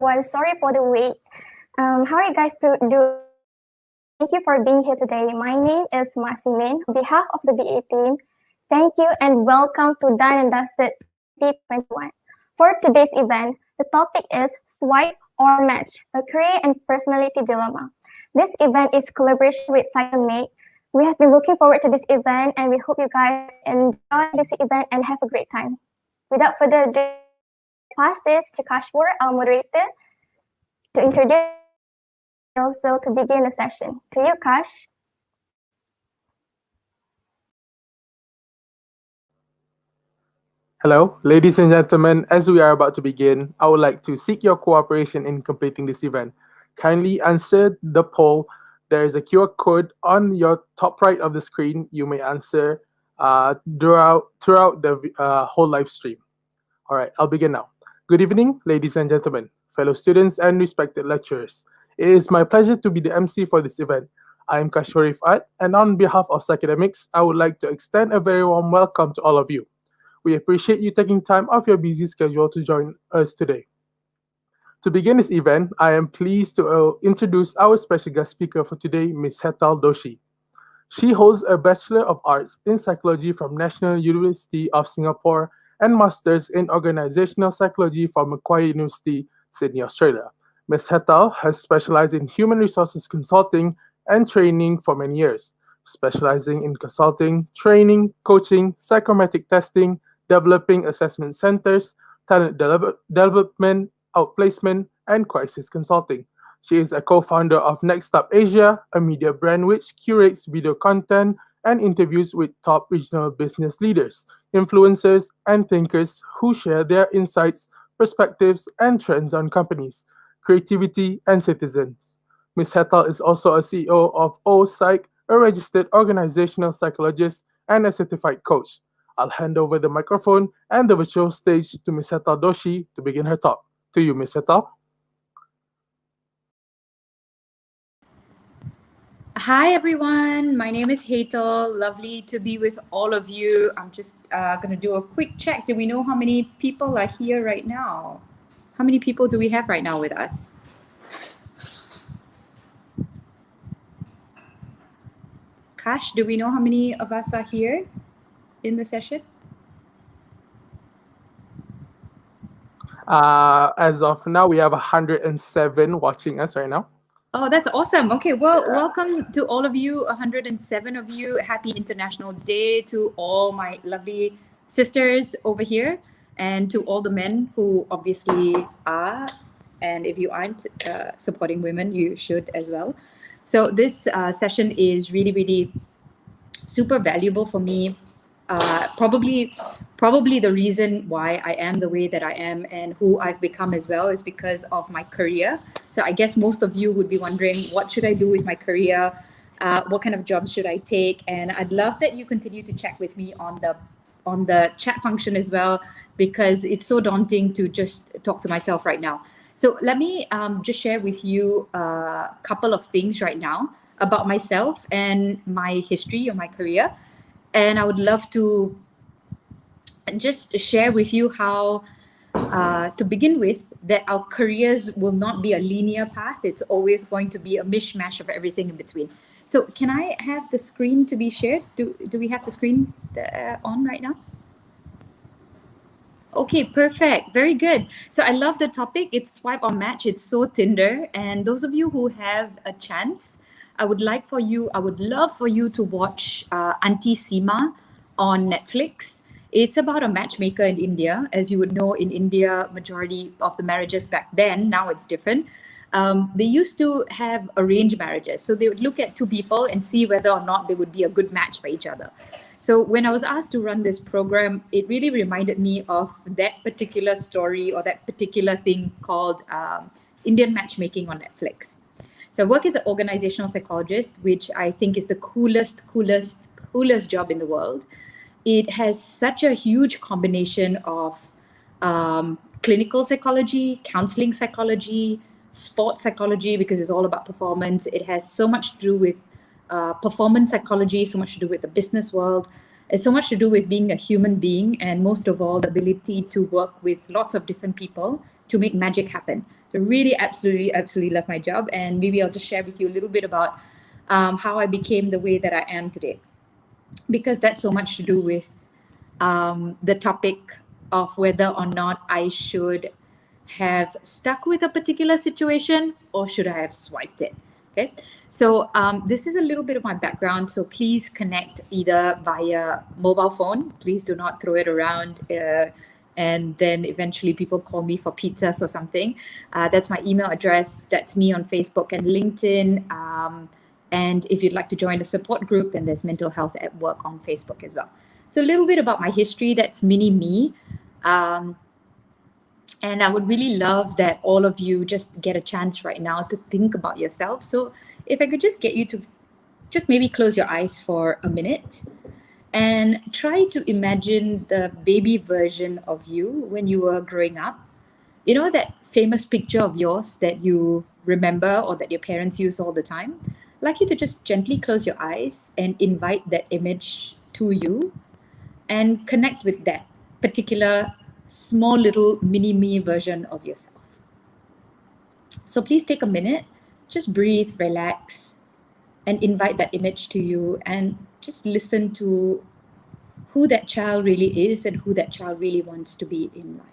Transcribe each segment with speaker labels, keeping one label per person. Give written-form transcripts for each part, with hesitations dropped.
Speaker 1: everyone. Sorry for the wait. How are you guys doing? Thank you for being here today. My name is Masimin. On behalf of the BA team, thank you and welcome to Done and Dusted 2021. For today's event, the topic is Swipe or Match, a career and personality dilemma. This event is collaboration with CycleMate. We have been looking forward to this event and we hope you guys enjoy this event and have a great time. Without further ado, pass this to Kashwar, our moderator, to introduce and also to begin the session. To you, Kash.
Speaker 2: Hello, ladies and gentlemen. As we are about to begin, I would like to seek your cooperation in completing this event. Kindly answer the poll. There is a QR code on your top right of the screen. You may answer throughout the whole live stream. All right, I'll begin now. Good evening, ladies and gentlemen, fellow students, and respected lecturers. It is my pleasure to be the MC for this event. I am Kashwar Rifat, and on behalf of Academics, I would like to extend a very warm welcome to all of you. We appreciate you taking time off your busy schedule to join us today. To begin this event, I am pleased to introduce our special guest speaker for today, Ms. Hetal Doshi. She holds a Bachelor of Arts in Psychology from National University of Singapore and Masters in Organizational Psychology from Macquarie University, Sydney, Australia. Ms. Hetal has specialized in human resources consulting and training for many years, specializing in consulting, training, coaching, psychometric testing, developing assessment centers, talent development, outplacement, and crisis consulting. She is a co-founder of Next Up Asia, a media brand which curates video content and interviews with top regional business leaders, influencers, and thinkers who share their insights, perspectives, and trends on companies, creativity, and citizens. Ms. Hetal is also a CEO of OPsych, a registered organizational psychologist and a certified coach. I'll hand over the microphone and the virtual stage to Ms. Hetal Doshi to begin her talk. To you, Ms. Hetal.
Speaker 3: Hi everyone, my name is Hetal. Lovely to be with all of you. I'm just going to do a quick check. Do we know how many people are here right now? How many people do we have right now with us? Kash, do we know how many of us are here in the session?
Speaker 2: As of now, we have 107 watching us right now.
Speaker 3: Oh, that's awesome. Okay, well, welcome to all of you, 107 of you. Happy International Day to all my lovely sisters over here and to all the men who obviously are. And if you aren't supporting women, you should as well. So this session is really, really super valuable for me. Probably the reason why I am the way that I am and who I've become as well is because of my career. So I guess most of you would be wondering, what should I do with my career? What kind of jobs should I take? And I'd love that you continue to check with me on the chat function as well, because it's so daunting to just talk to myself right now. So let me just share with you a couple of things right now about myself and my history or my career. And I would love to just share with you how, to begin with, that our careers will not be a linear path. It's always going to be a mishmash of everything in between. So can I have the screen to be shared? Do we have the screen on right now? Okay, perfect. Very good. So I love the topic. It's swipe or match. It's so Tinder. And those of you who have a chance, I would love for you to watch Auntie Seema on Netflix. It's about a matchmaker in India. As you would know, in India, majority of the marriages back then, now it's different. They used to have arranged marriages. So they would look at two people and see whether or not they would be a good match for each other. So when I was asked to run this program, it really reminded me of that particular story or that particular thing called Indian matchmaking on Netflix. So I work as an organizational psychologist, which I think is the coolest job in the world. It has such a huge combination of clinical psychology, counseling psychology, sports psychology, because it's all about performance. It has so much to do with performance psychology, so much to do with the business world. It's so much to do with being a human being, and most of all, the ability to work with lots of different people to make magic happen. So really, absolutely love my job. And maybe I'll just share with you a little bit about how I became the way that I am today, because that's so much to do with the topic of whether or not I should have stuck with a particular situation or should I have swiped it. Okay. So this is a little bit of my background. So please connect either via mobile phone. Please do not throw it around. And then eventually people call me for pizzas or something. That's my email address. That's me on Facebook and LinkedIn. And if you'd like to join the support group, then there's Mental Health at Work on Facebook as well. So a little bit about my history. That's mini me. And I would really love that all of you just get a chance right now to think about yourself. So if I could just get you to just maybe close your eyes for a minute and try to imagine the baby version of you when you were growing up. You know that famous picture of yours that you remember or that your parents use all the time? I'd like you to just gently close your eyes and invite that image to you and connect with that particular small little mini me version of yourself. So please take a minute, just breathe, relax, and invite that image to you and just listen to who that child really is and who that child really wants to be in life.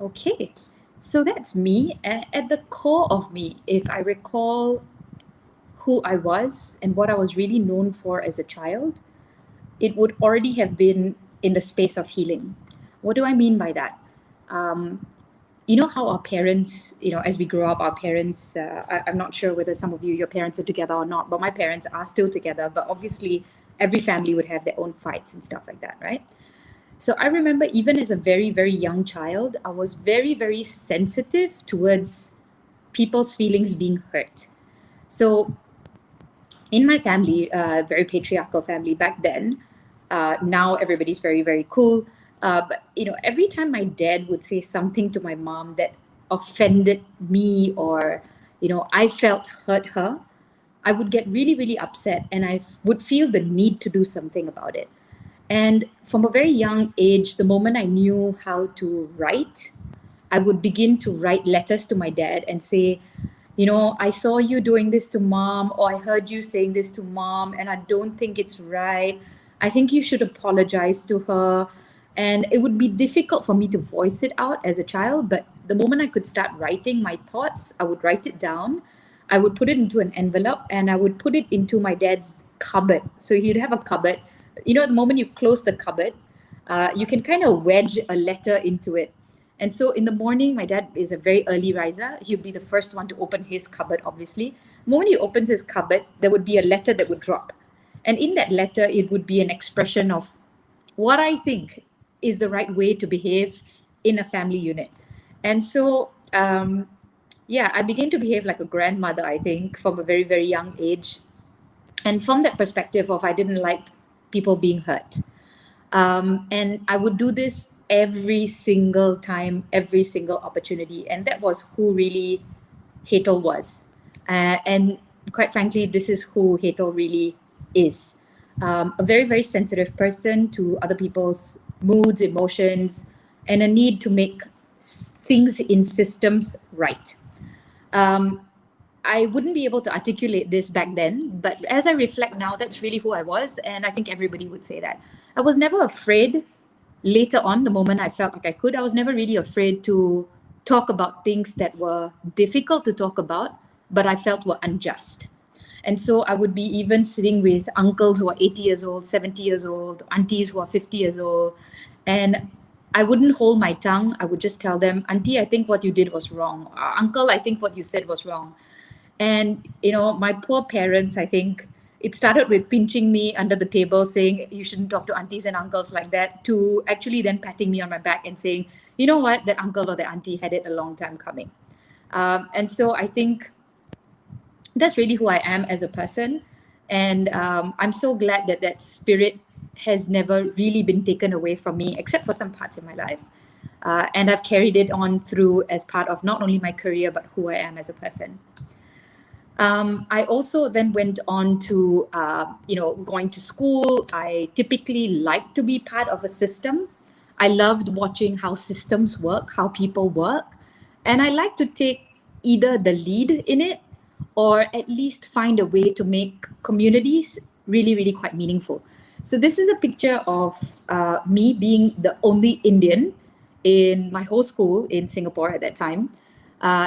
Speaker 3: Okay, so that's me. At the core of me, if I recall who I was and what I was really known for as a child, it would already have been in the space of healing. What do I mean by that? You know how our parents, as we grow up, our parents, I'm not sure whether some of you, your parents are together or not, but my parents are still together. But obviously, every family would have their own fights and stuff like that, right? So I remember even as a very, very young child, I was very, very sensitive towards people's feelings being hurt. So in my family, very patriarchal family back then, now everybody's very, very cool. But every time my dad would say something to my mom that offended me or, I felt hurt her, I would get really, really upset and I would feel the need to do something about it. And from a very young age, the moment I knew how to write, I would begin to write letters to my dad and say, I saw you doing this to mom, or I heard you saying this to mom, and I don't think it's right. I think you should apologize to her. And it would be difficult for me to voice it out as a child, but the moment I could start writing my thoughts, I would write it down. I would put it into an envelope and I would put it into my dad's cupboard. So he'd have a cupboard. The moment you close the cupboard, you can kind of wedge a letter into it. And so in the morning, my dad is a very early riser. He would be the first one to open his cupboard, obviously. The moment he opens his cupboard, there would be a letter that would drop. And in that letter, it would be an expression of what I think is the right way to behave in a family unit. And so, I began to behave like a grandmother, I think, from a very, very young age. And from that perspective of I didn't like people being hurt. And I would do this every single time, every single opportunity. And that was who really Hetal was. And quite frankly, this is who Hetal really is. A very, very sensitive person to other people's moods, emotions, and a need to make things in systems right. I wouldn't be able to articulate this back then, but as I reflect now, that's really who I was. And I think everybody would say that. I was never afraid later on, the moment I felt like I could, I was never really afraid to talk about things that were difficult to talk about, but I felt were unjust. And so I would be even sitting with uncles who are 80 years old, 70 years old, aunties who are 50 years old. And I wouldn't hold my tongue. I would just tell them, Auntie, I think what you did was wrong. Uncle, I think what you said was wrong. And, my poor parents, I think, it started with pinching me under the table, saying, you shouldn't talk to aunties and uncles like that, to actually then patting me on my back and saying, you know what, that uncle or that auntie had it a long time coming. And so I think that's really who I am as a person. And I'm so glad that that spirit has never really been taken away from me, except for some parts in my life. And I've carried it on through as part of not only my career, but who I am as a person. I also then went on to, going to school. I typically like to be part of a system. I loved watching how systems work, how people work. And I like to take either the lead in it or at least find a way to make communities really, really quite meaningful. So this is a picture of me being the only Indian in my whole school in Singapore at that time.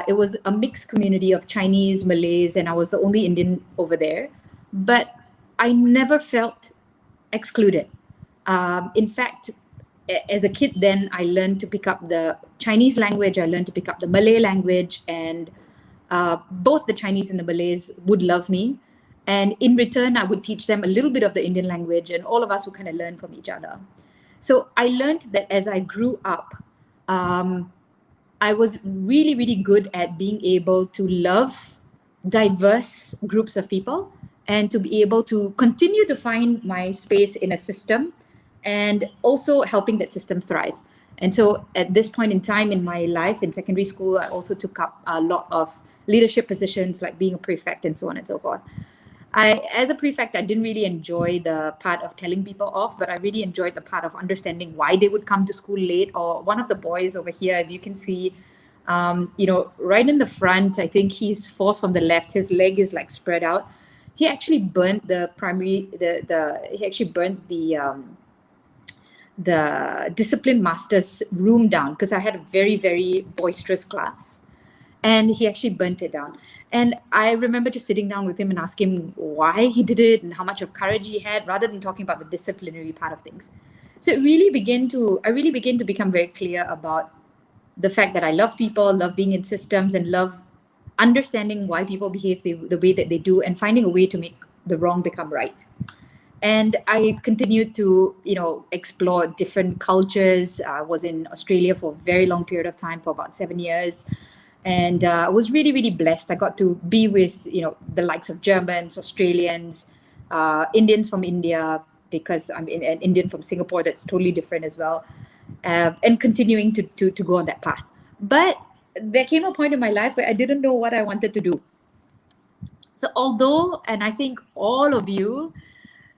Speaker 3: It was a mixed community of Chinese, Malays, and I was the only Indian over there. But I never felt excluded. In fact, as a kid, then I learned to pick up the Chinese language, I learned to pick up the Malay language, and both the Chinese and the Malays would love me. And in return, I would teach them a little bit of the Indian language, and all of us would kind of learn from each other. So I learned that as I grew up, I was really, really good at being able to love diverse groups of people and to be able to continue to find my space in a system and also helping that system thrive. And so at this point in time in my life in secondary school, I also took up a lot of leadership positions like being a prefect and so on and so forth. As a prefect, I didn't really enjoy the part of telling people off, but I really enjoyed the part of understanding why they would come to school late. Or one of the boys over here, if you can see, right in the front, I think he's fourth from the left, his leg is like spread out. He actually burnt the discipline master's room down because I had a very, very boisterous class. And he actually burnt it down. And I remember just sitting down with him and asking him why he did it and how much of courage he had, rather than talking about the disciplinary part of things. So I really began to become very clear about the fact that I love people, love being in systems, and love understanding why people behave the way that they do and finding a way to make the wrong become right. And I continued to, explore different cultures. I was in Australia for a very long period of time, for about 7 years. And I was really, really blessed. I got to be with, the likes of Germans, Australians, Indians from India, because I'm an Indian from Singapore, that's totally different as well. And continuing to go on that path. But there came a point in my life where I didn't know what I wanted to do. So although, and I think all of you,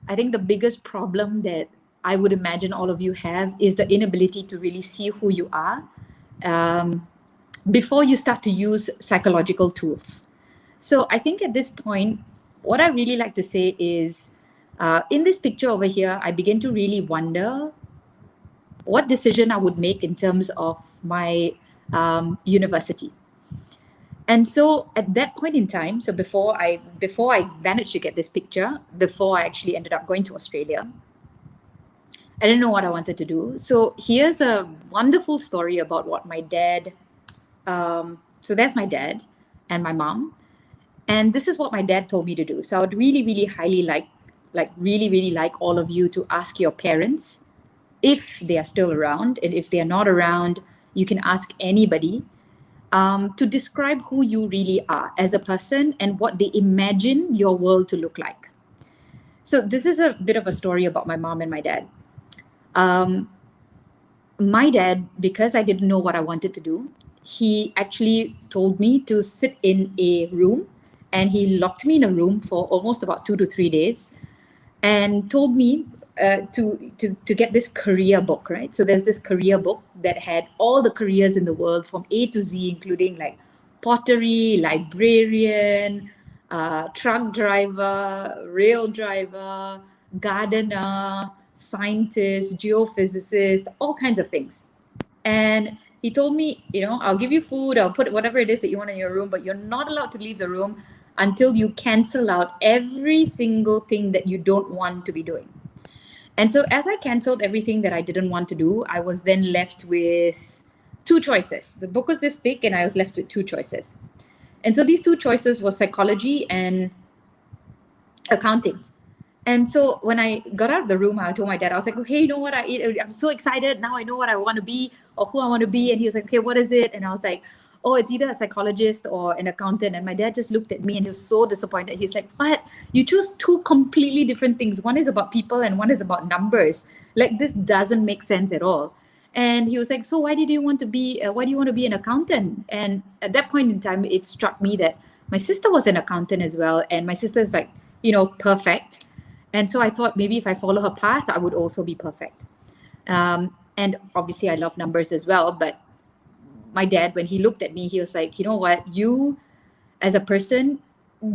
Speaker 3: I think the biggest problem that I would imagine all of you have is the inability to really see who you are before you start to use psychological tools. So I think at this point, what I really like to say is, in this picture over here, I began to really wonder what decision I would make in terms of my university. And so at that point in time, so before I managed to get this picture, before I actually ended up going to Australia, I didn't know what I wanted to do. So here's a wonderful story about what my dad, so that's my dad and my mom. And this is what my dad told me to do. So I would really, really highly like all of you to ask your parents if they are still around. And if they are not around, you can ask anybody to describe who you really are as a person and what they imagine your world to look like. So this is a bit of a story about my mom and my dad. My dad, because I didn't know what I wanted to do, he actually told me to sit in a room, and he locked me in a room for almost about 2 to 3 days and told me to get this career book, right? So there's this career book that had all the careers in the world from A to Z, including like pottery, librarian, truck driver, rail driver, gardener, scientist, geophysicist, all kinds of things. And he told me, I'll give you food, I'll put whatever it is that you want in your room, but you're not allowed to leave the room until you cancel out every single thing that you don't want to be doing. And so as I canceled everything that I didn't want to do, I was then left with 2 choices. The book was this thick and I was left with 2 choices. And so these 2 choices were psychology and accounting. And so when I got out of the room, I told my dad, I was like, okay, you know what? I'm so excited. Now I know what I want to be or who I want to be. And he was like, okay, what is it? And I was like, oh, it's either a psychologist or an accountant. And my dad just looked at me and he was so disappointed. He's like, what? You choose two completely different things. One is about people and one is about numbers. Like, this doesn't make sense at all. And he was like, so why do you want to be an accountant? And at that point in time, it struck me that my sister was an accountant as well. And my sister is like, perfect. And so I thought maybe if I follow her path, I would also be perfect. And obviously I love numbers as well. But my dad, when he looked at me, he was like, you know what, you as a person,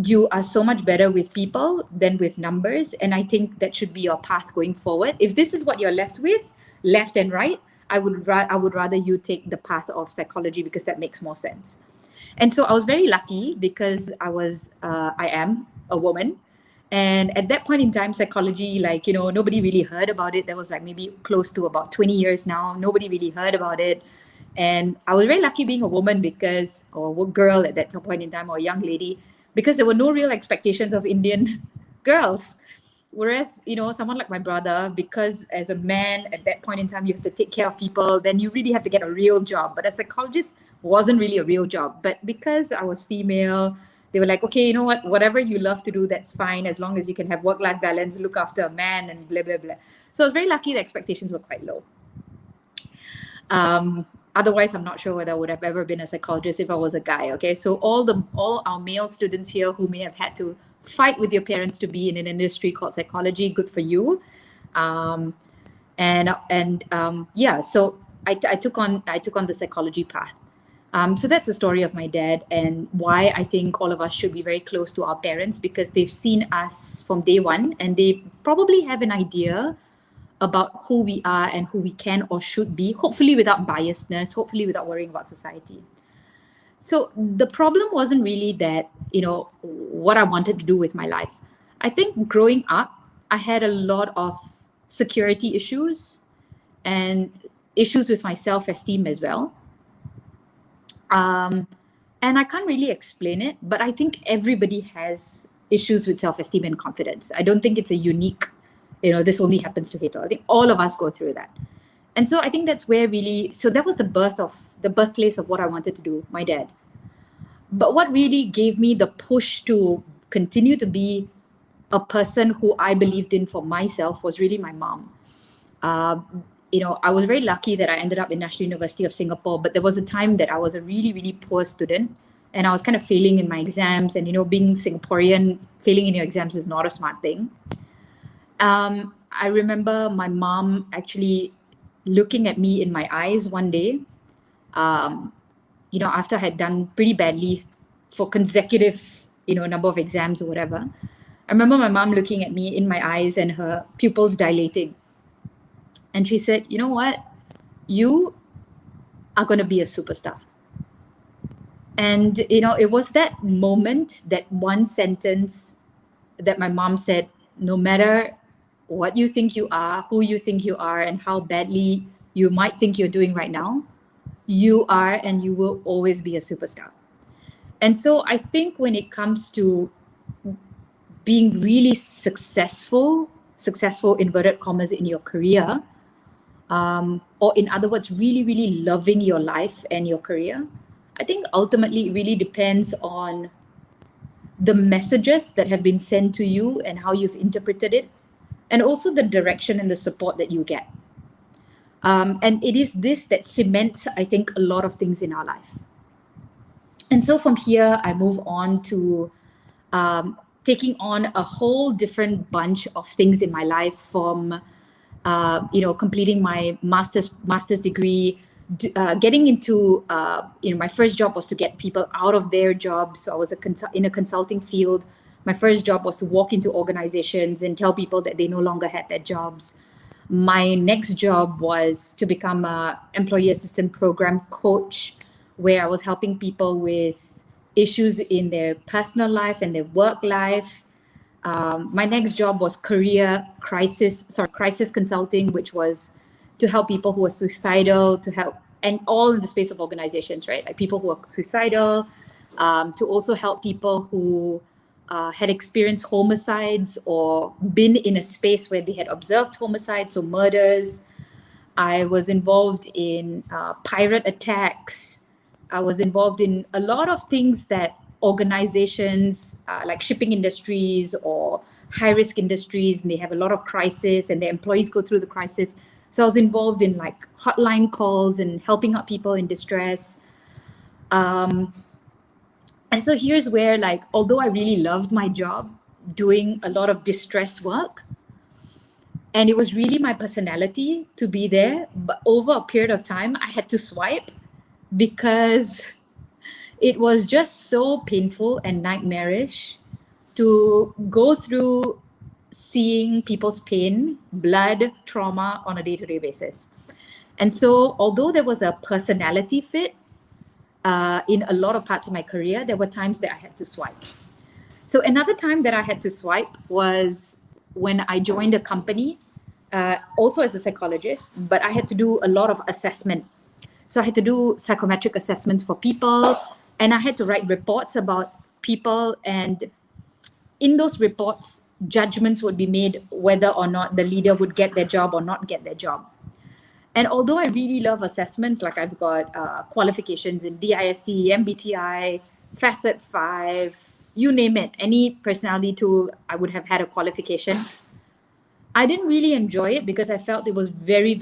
Speaker 3: you are so much better with people than with numbers. And I think that should be your path going forward. If this is what you're left with, left and right, I would rather you take the path of psychology because that makes more sense. And so I was very lucky because I am a woman. And at that point in time, psychology, nobody really heard about it. That was like maybe close to about 20 years now. Nobody really heard about it. And I was very lucky being a woman or a girl at that point in time, or a young lady, because there were no real expectations of Indian girls. Whereas, someone like my brother, because as a man at that point in time, you have to take care of people, then you really have to get a real job. But a psychologist wasn't really a real job. But because I was female, they were like, okay, you know what, whatever you love to do, that's fine, as long as you can have work-life balance, look after a man and blah, blah, blah. So I was very lucky. The expectations were quite low. Otherwise, I'm not sure whether I would have ever been a psychologist if I was a guy, okay? So all our male students here who may have had to fight with your parents to be in an industry called psychology, good for you. So I took on the psychology path. So that's the story of my dad and why I think all of us should be very close to our parents, because they've seen us from day one and they probably have an idea about who we are and who we can or should be, hopefully without biasness, hopefully without worrying about society. So the problem wasn't really that, what I wanted to do with my life. I think growing up, I had a lot of security issues and issues with my self-esteem as well. And I can't really explain it, but I think everybody has issues with self-esteem and confidence. I don't think it's a unique, this only happens to Hetal. I think all of us go through that. And so I think that's where so that was the birthplace of what I wanted to do, my dad. But what really gave me the push to continue to be a person who I believed in for myself was really my mom. I was very lucky that I ended up in National University of Singapore, but there was a time that I was a really, really poor student and I was kind of failing in my exams. And, being Singaporean, failing in your exams is not a smart thing. I remember my mom actually looking at me in my eyes one day, after I had done pretty badly for consecutive, number of exams or whatever. I remember my mom looking at me in my eyes and her pupils dilating. And she said, you know what? You are going to be a superstar. And, it was that moment, that one sentence that my mom said, no matter what you think you are, who you think you are, and how badly you might think you're doing right now, you are and you will always be a superstar. And so I think when it comes to being really successful, inverted commas, in your career, or in other words, really, really loving your life and your career, I think ultimately it really depends on the messages that have been sent to you and how you've interpreted it, and also the direction and the support that you get. And it is this that cements, I think, a lot of things in our life. And so from here, I move on to taking on a whole different bunch of things in my life, from completing my master's degree, getting into my first job was to get people out of their jobs. So I was in a consulting field. My first job was to walk into organizations and tell people that they no longer had their jobs. My next job was to become an employee assistant program coach, where I was helping people with issues in their personal life and their work life. My next job was crisis consulting, which was to help people who are suicidal, and all in the space of organizations, right? Like people who are suicidal, to also help people who had experienced homicides or been in a space where they had observed homicides, so murders. I was involved in pirate attacks, I was involved in a lot of things that organizations like shipping industries or high-risk industries, and they have a lot of crisis and their employees go through the crisis. So I was involved in like hotline calls and helping out people in distress. And so here's where, like, although I really loved my job, doing a lot of distress work, and it was really my personality to be there, but over a period of time, I had to swipe because it was just so painful and nightmarish to go through seeing people's pain, blood, trauma on a day-to-day basis. And so although there was a personality fit in a lot of parts of my career, there were times that I had to swipe. So another time that I had to swipe was when I joined a company, also as a psychologist, but I had to do a lot of assessment. So I had to do psychometric assessments for people, and I had to write reports about people. And in those reports, judgments would be made whether or not the leader would get their job or not get their job. And although I really love assessments, like I've got qualifications in DISC, MBTI, Facet 5, you name it, any personality tool, I would have had a qualification. I didn't really enjoy it because I felt it was a very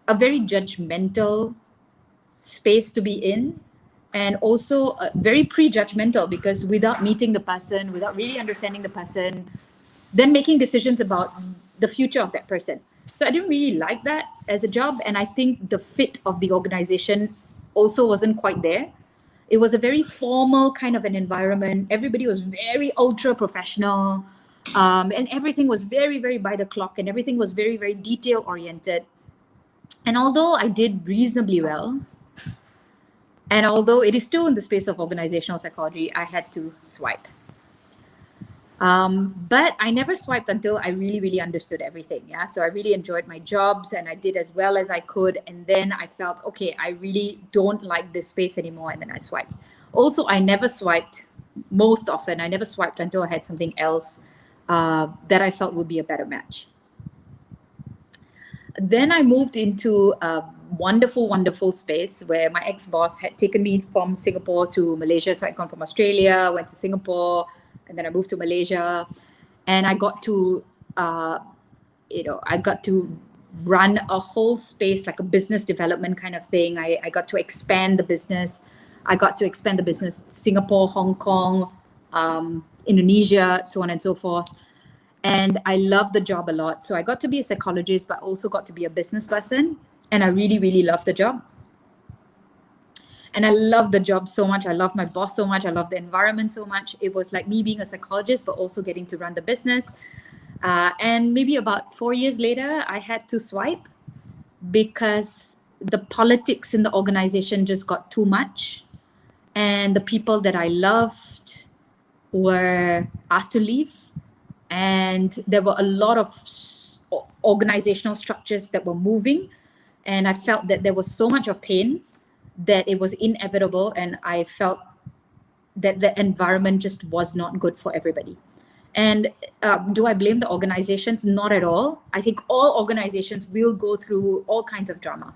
Speaker 3: judgmental space to be in, and also very prejudgmental, because without meeting the person, without really understanding the person, then making decisions about the future of that person. So I didn't really like that as a job, and I think the fit of the organization also wasn't quite there. It was a very formal kind of an environment. Everybody was very ultra professional, and everything was very by the clock, and everything was very detail oriented. And although I did reasonably well, and although it is still in the space of organizational psychology, I had to swipe. But I never swiped until I really understood everything. Yeah. So I really enjoyed my jobs and I did as well as I could. And then I felt, okay, I really don't like this space anymore. And then I swiped. Also, I never swiped most often. I never swiped until I had something else that I felt would be a better match. Then I moved into a wonderful space where my ex-boss had taken me from Singapore to Malaysia. So I'd gone from Australia, went to Singapore, and then I moved to Malaysia, and I got to, I got to run a whole space, like a business development kind of thing. I got to expand the business. I got to expand the business, Singapore, Hong Kong, Indonesia, so on and so forth. And I loved the job a lot. So I got to be a psychologist, but also got to be a business person. And I really loved the job. And I love the job so much. I love my boss so much. I love the environment so much. It was like me being a psychologist, but also getting to run the business. And maybe about 4 years later, I had to swipe because the politics in the organization just got too much. And the people that I loved were asked to leave. And there were a lot of organizational structures that were moving. And I felt that there was so much of pain that it was inevitable, and I felt that the environment just was not good for everybody. And do I blame the organizations? Not at all. I think all organizations will go through all kinds of drama.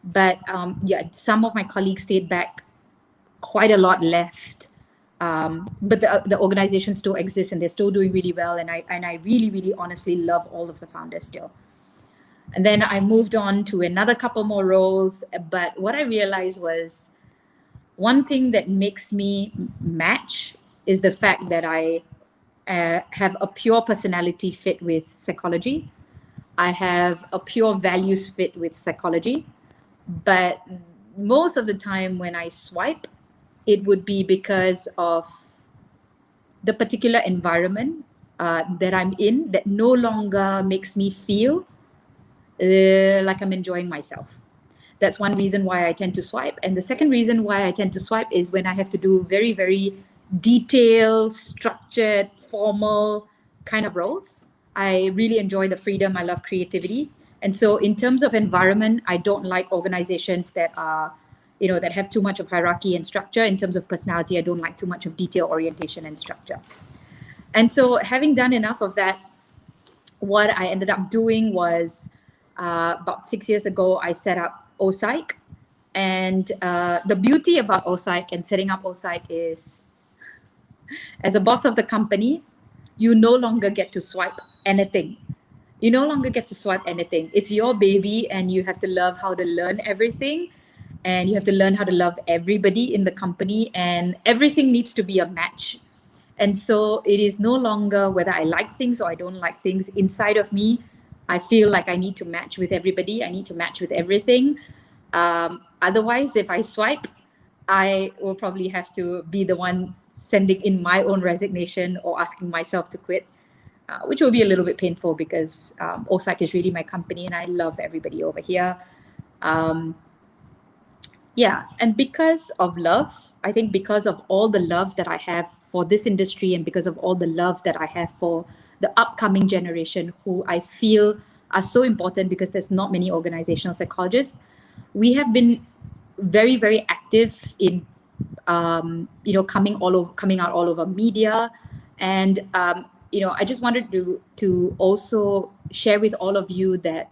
Speaker 3: But some of my colleagues stayed back, quite a lot left. But the organization still exists and they're still doing really well. And I really honestly love all of the founders still. And then I moved on to another couple more roles. But what I realized was one thing that makes me match is the fact that I have a pure personality fit with psychology. I have a pure values fit with psychology. But most of the time when I swipe, it would be because of the particular environment that I'm in that no longer makes me feel like I'm enjoying myself. That's one reason why I tend to swipe. And the second reason why I tend to swipe is when I have to do very detailed, structured, formal kind of roles. I really enjoy the freedom. I love creativity. And so in terms of environment, I don't like organizations that are, that have too much of hierarchy and structure. In terms of personality, I don't like too much of detail, orientation, and structure. And so having done enough of that, what I ended up doing was about 6 years ago, I set up OPsych. And the beauty about OSIC and setting up OSIC is, as a boss of the company, you no longer get to swipe anything. You no longer get to swipe anything. It's your baby, and you have to love how to learn everything. And you have to learn how to love everybody in the company, and everything needs to be a match. And so it is no longer whether I like things or I don't like things. Inside of me, I feel like I need to match with everybody. I need to match with everything. Otherwise, if I swipe, I will probably have to be the one sending in my own resignation or asking myself to quit, which will be a little bit painful because OSIC is really my company and I love everybody over here. Yeah, and because of love, I think because of all the love that I have for this industry and because of all the love that I have for the upcoming generation who I feel are so important, because there's not many organizational psychologists, we have been very, very active in coming out all over media. And I just wanted to also share with all of you that,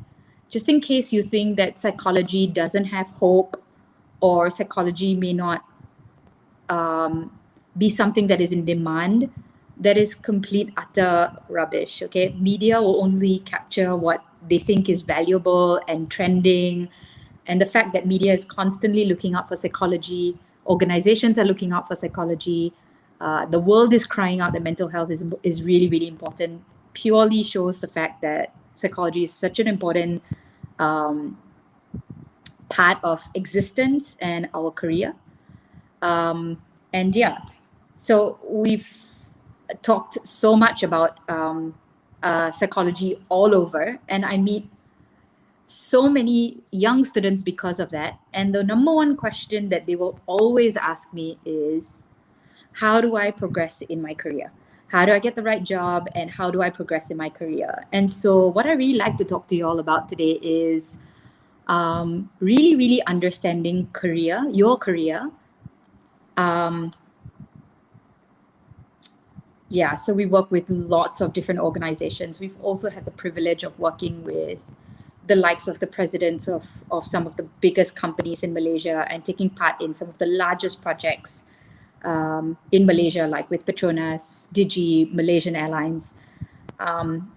Speaker 3: just in case you think that psychology doesn't have hope, or psychology may not be something that is in demand, that is complete utter rubbish. Okay, media will only capture what they think is valuable and trending. And the fact that media is constantly looking out for psychology, organizations are looking out for psychology, the world is crying out that mental health is really, really important, purely shows the fact that psychology is such an important part of existence and our career. And yeah, so we've talked so much about psychology all over, and I meet so many young students because of that. And the number one question that they will always ask me is, how do I progress in my career? How do I get the right job, and how do I progress in my career? And so what I really like to talk to you all about today is really, really understanding your career. Yeah, so we work with lots of different organizations. We've also had the privilege of working with the likes of the presidents of some of the biggest companies in Malaysia, and taking part in some of the largest projects in Malaysia, like with Petronas, Digi, Malaysian Airlines. And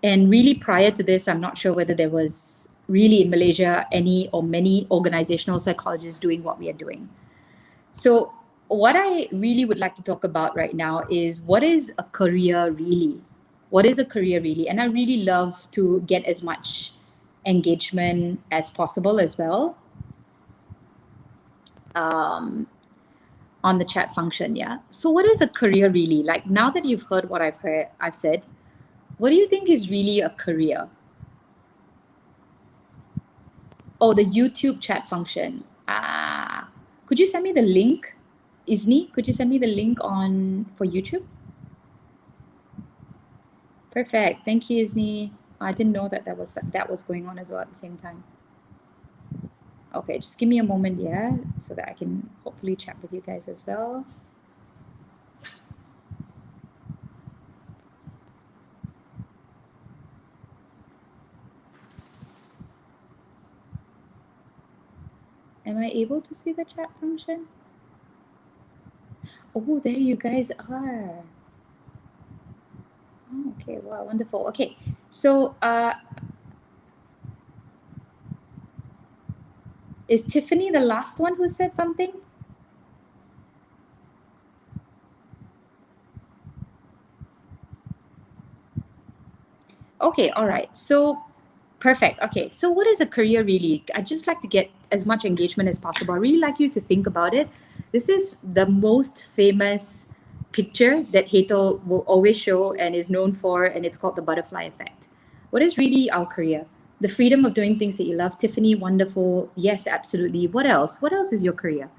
Speaker 3: really prior to this, I'm not sure whether there was really in Malaysia any or many organizational psychologists doing what we are doing. So what I really would like to talk about right now is, what is a career really? What is a career really? And I really love to get as much engagement as possible as well on the chat function. Yeah. So what is a career really? Like, now that you've heard what I've said, what do you think is really a career? Oh, the YouTube chat function. Could you send me the link? Isni, could you send me the link for YouTube? Perfect. Thank you, Isni. I didn't know that was going on as well at the same time. Okay, just give me a moment, yeah, so that I can hopefully chat with you guys as well. Am I able to see the chat function? Oh, there you guys are. Oh, okay, wow, wonderful. Okay, so is Tiffany the last one who said something? Okay, all right. So perfect. Okay, so what is a career really? I'd just like to get as much engagement as possible. I really like you to think about it. This is the most famous picture that Hetal will always show and is known for, and it's called the butterfly effect. What is really our career? The freedom of doing things that you love. Tiffany, wonderful. Yes, absolutely. What else? What else is your career?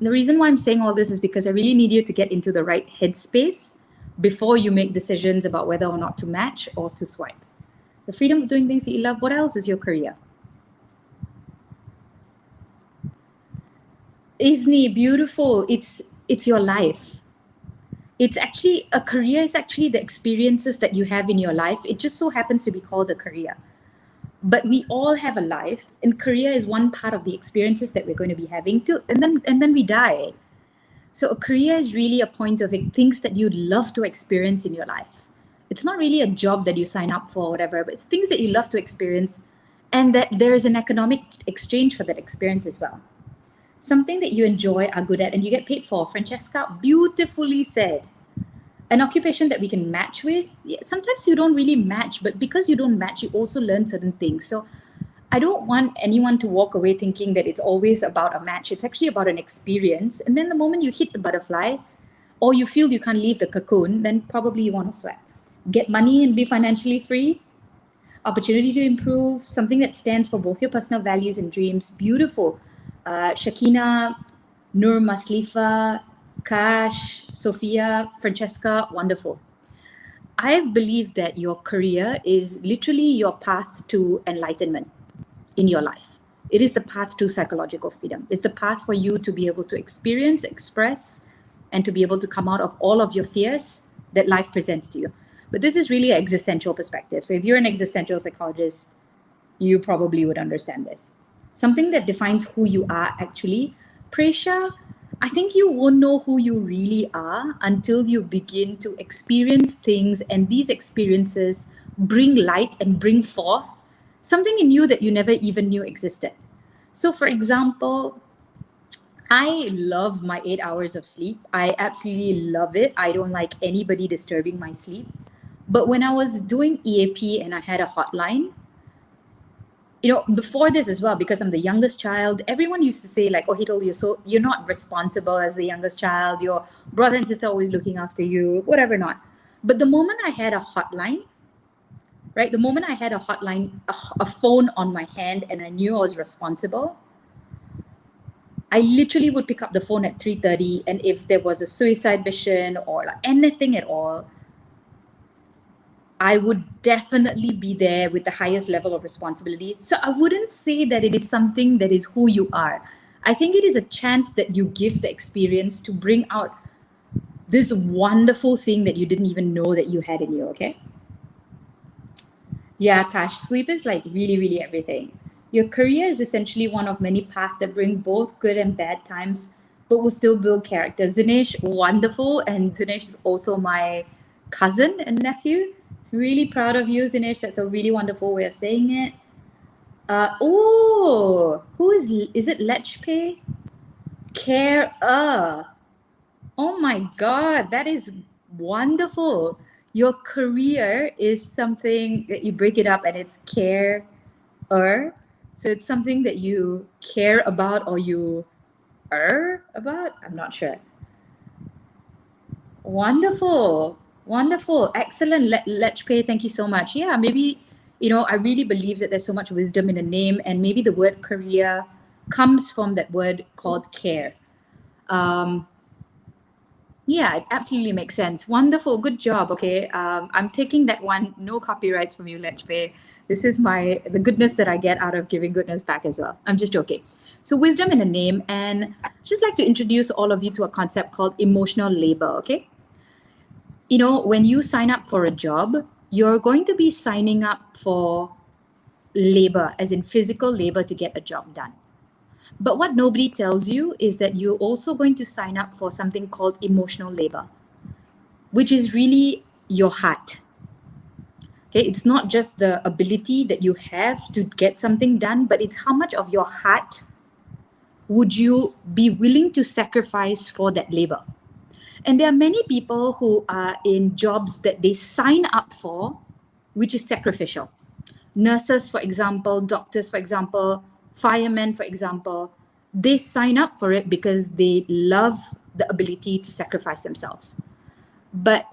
Speaker 3: The reason why I'm saying all this is because I really need you to get into the right headspace before you make decisions about whether or not to match or to swipe. The freedom of doing things that you love. What else is your career? Isni, beautiful. It's your life. It's actually, a career is actually the experiences that you have in your life. It just so happens to be called a career. But we all have a life, and career is one part of the experiences that we're going to be having till, and then we die. So a career is really a point of it, things that you'd love to experience in your life. It's not really a job that you sign up for or whatever, but it's things that you love to experience, and that there's an economic exchange for that experience as well. Something that you enjoy, are good at, and you get paid for. Francesca beautifully said. An occupation that we can match with. Yeah, sometimes you don't really match, but because you don't match, you also learn certain things. So I don't want anyone to walk away thinking that it's always about a match. It's actually about an experience. And then the moment you hit the butterfly, or you feel you can't leave the cocoon, then probably you want to sweat. Get money and be financially free. Opportunity to improve, something that stands for both your personal values and dreams. Beautiful. Shakina, Nur Maslifa, Kash, Sophia, Francesca, wonderful. I believe that your career is literally your path to enlightenment in your life. It is the path to psychological freedom. It's the path for you to be able to experience, express, and to be able to come out of all of your fears that life presents to you. But this is really an existential perspective. So if you're an existential psychologist, you probably would understand this. Something that defines who you are actually. Presha, I think you won't know who you really are until you begin to experience things, and these experiences bring light and bring forth something in you that you never even knew existed. So for example, I love my 8 hours of sleep. I absolutely love it. I don't like anybody disturbing my sleep. But when I was doing EAP and I had a hotline, before this as well, because I'm the youngest child, everyone used to say like, oh, Hital, you're not responsible as the youngest child. Your brother and sister are always looking after you, whatever not. But the moment I had a hotline, right? The moment I had a hotline, a phone on my hand, and I knew I was responsible, I literally would pick up the phone at 3:30, and if there was a suicide mission or like anything at all, I would definitely be there with the highest level of responsibility. So I wouldn't say that it is something that is who you are. I think it is a chance that you give the experience to bring out this wonderful thing that you didn't even know that you had in you, okay? Yeah, Kash, sleep is like really, really everything. Your career is essentially one of many paths that bring both good and bad times, but will still build character. Zinesh, wonderful. And Zinesh is also my cousin and nephew. Really proud of you, Zinesh. That's a really wonderful way of saying it. Who is it Lechpe? Care. Oh my God, that is wonderful. Your career is something that you break it up and it's care. So it's something that you care about or you about? I'm not sure. Wonderful. Wonderful. Excellent. Lechpe, thank you so much. Yeah, maybe, I really believe that there's so much wisdom in a name, and maybe the word career comes from that word called care. Yeah, it absolutely makes sense. Wonderful. Good job. Okay. I'm taking that one. No copyrights from you, Lechpe. This is the goodness that I get out of giving goodness back as well. I'm just joking. So wisdom in a name, and just like to introduce all of you to a concept called emotional labor, okay? When you sign up for a job, you're going to be signing up for labor, as in physical labor to get a job done. But what nobody tells you is that you're also going to sign up for something called emotional labor, which is really your heart. Okay, it's not just the ability that you have to get something done, but it's how much of your heart would you be willing to sacrifice for that labor. And there are many people who are in jobs that they sign up for, which is sacrificial. Nurses, for example, doctors, for example, firemen, for example, they sign up for it because they love the ability to sacrifice themselves. But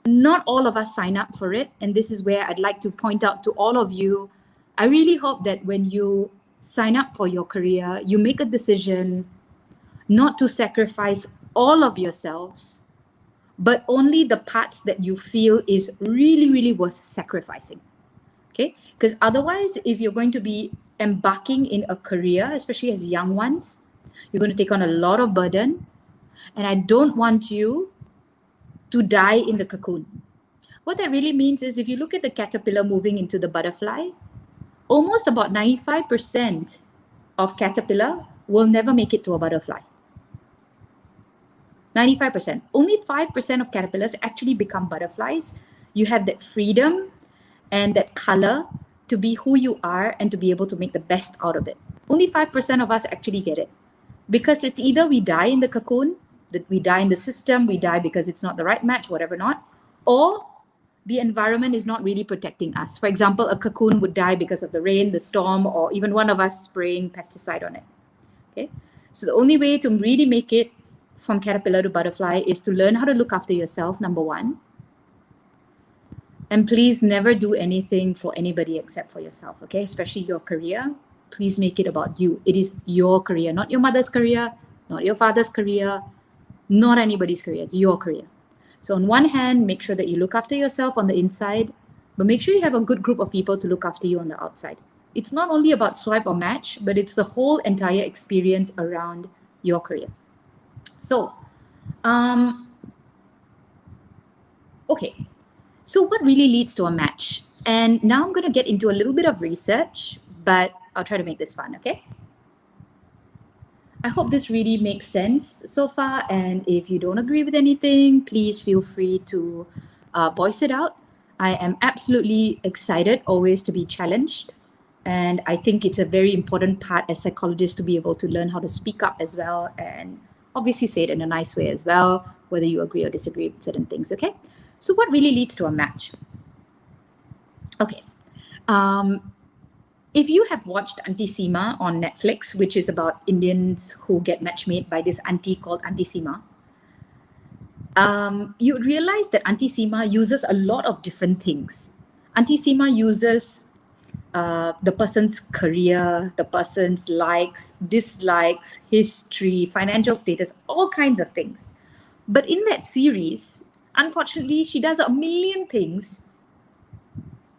Speaker 3: not all of us sign up for it. And this is where I'd like to point out to all of you, I really hope that when you sign up for your career, you make a decision not to sacrifice all of yourselves, but only the parts that you feel is really, really worth sacrificing. Okay? Because otherwise, if you're going to be embarking in a career, especially as young ones, you're going to take on a lot of burden. And I don't want you to die in the cocoon. What that really means is if you look at the caterpillar moving into the butterfly, almost about 95% of caterpillar will never make it to a butterfly. 95%. Only 5% of caterpillars actually become butterflies. You have that freedom and that color to be who you are and to be able to make the best out of it. Only 5% of us actually get it. Because it's either we die in the cocoon, that we die in the system, we die because it's not the right match, whatever not, or the environment is not really protecting us. For example, a cocoon would die because of the rain, the storm, or even one of us spraying pesticide on it. Okay, so the only way to really make it from caterpillar to butterfly is to learn how to look after yourself, number one. And please never do anything for anybody except for yourself, okay? Especially your career. Please make it about you. It is your career, not your mother's career, not your father's career, not anybody's career. It's your career. So on one hand, make sure that you look after yourself on the inside, but make sure you have a good group of people to look after you on the outside. It's not only about swipe or match, but it's the whole entire experience around your career. So, okay. So what really leads to a match? And now I'm going to get into a little bit of research, but I'll try to make this fun, okay? I hope this really makes sense so far. And if you don't agree with anything, please feel free to voice it out. I am absolutely excited always to be challenged. And I think it's a very important part as psychologists to be able to learn how to speak up as well and obviously say it in a nice way as well, whether you agree or disagree with certain things, okay? So what really leads to a match? Okay. If you have watched Auntie Seema on Netflix, which is about Indians who get matchmade by this auntie called Auntie Seema, you would realize that Auntie Seema uses a lot of different things. Auntie Seema uses the person's career, the person's likes, dislikes, history, financial status, all kinds of things. But in that series, unfortunately, she does a million things.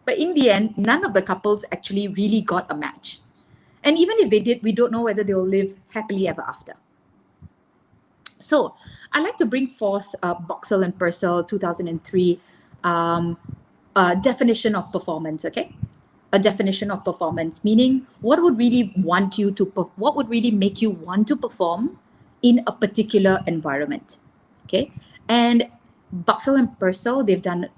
Speaker 3: But in the end, none of the couples actually really got a match. And even if they did, we don't know whether they'll live happily ever after. So I like to bring forth Boxall and Purcell 2003 definition of performance, okay? A definition of performance, meaning what would really make you want to perform in a particular environment, okay? And Boxall and Purcell, they've done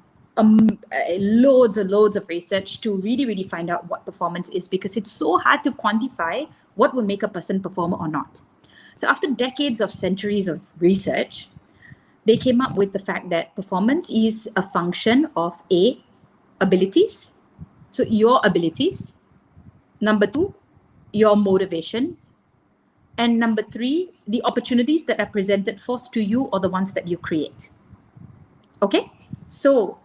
Speaker 3: loads and loads of research to really find out what performance is, because it's so hard to quantify what will make a person perform or not. So after decades of centuries of research, they came up with the fact that performance is a function of A, abilities. So your abilities. Number 2, your motivation. And number 3, the opportunities that are presented forth to you or the ones that you create. Okay? So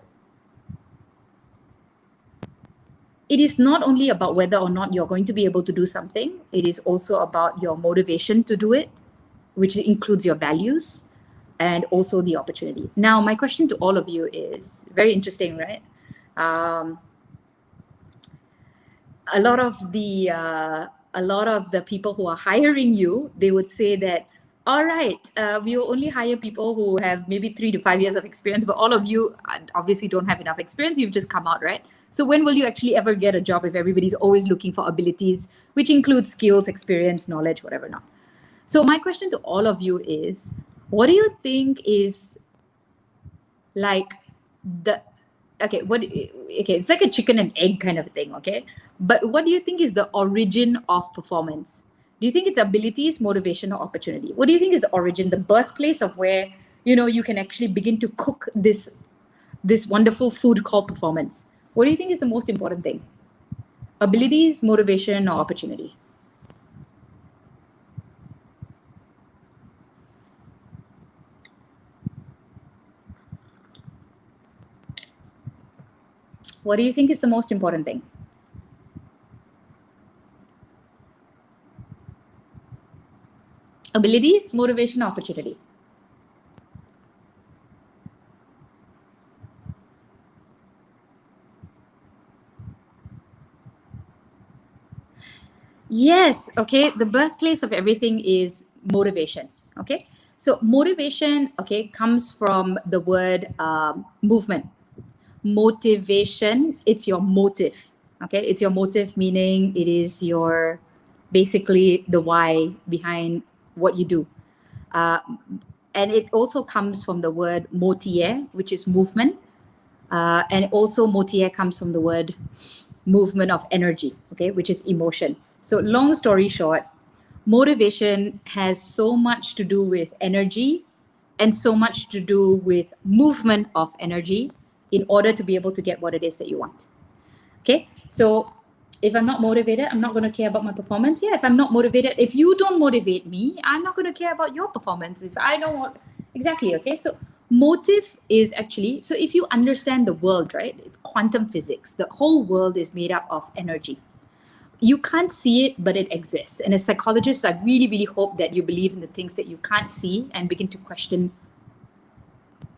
Speaker 3: it is not only about whether or not you're going to be able to do something, it is also about your motivation to do it, which includes your values and also the opportunity. Now, my question to all of you is very interesting, right? A lot of the people who are hiring you, they would say that, all right, we will only hire people who have maybe 3 to 5 years of experience, but all of you obviously don't have enough experience. You've just come out, right? So when will you actually ever get a job if everybody's always looking for abilities, which includes skills, experience, knowledge, whatever not? So my question to all of you is, what do you think is like it's like a chicken and egg kind of thing, okay? But what do you think is the origin of performance? Do you think it's abilities, motivation, or opportunity? What do you think is the origin, the birthplace of where, you can actually begin to cook this wonderful food called performance? What do you think is the most important thing? Abilities, motivation, or opportunity? What do you think is the most important thing? Abilities, motivation, opportunity. Yes, okay. The birthplace of everything is motivation, okay? So motivation, okay, comes from the word movement. Motivation, it's your motive. Okay, it's your motive, meaning it is your basically the why behind what you do. Uh, and it also comes from the word motier, which is movement. And also motier comes from the word movement of energy, okay, which is emotion. So long story short, motivation has so much to do with energy and so much to do with movement of energy in order to be able to get what it is that you want. Okay, so if I'm not motivated, I'm not going to care about my performance. Yeah, if I'm not motivated, if you don't motivate me, I'm not going to care about your performance. If I don't want, exactly. Okay, so motive is actually, so if you understand the world, right, it's quantum physics. The whole world is made up of energy. You can't see it, but it exists. And as psychologists, I really, really hope that you believe in the things that you can't see and begin to question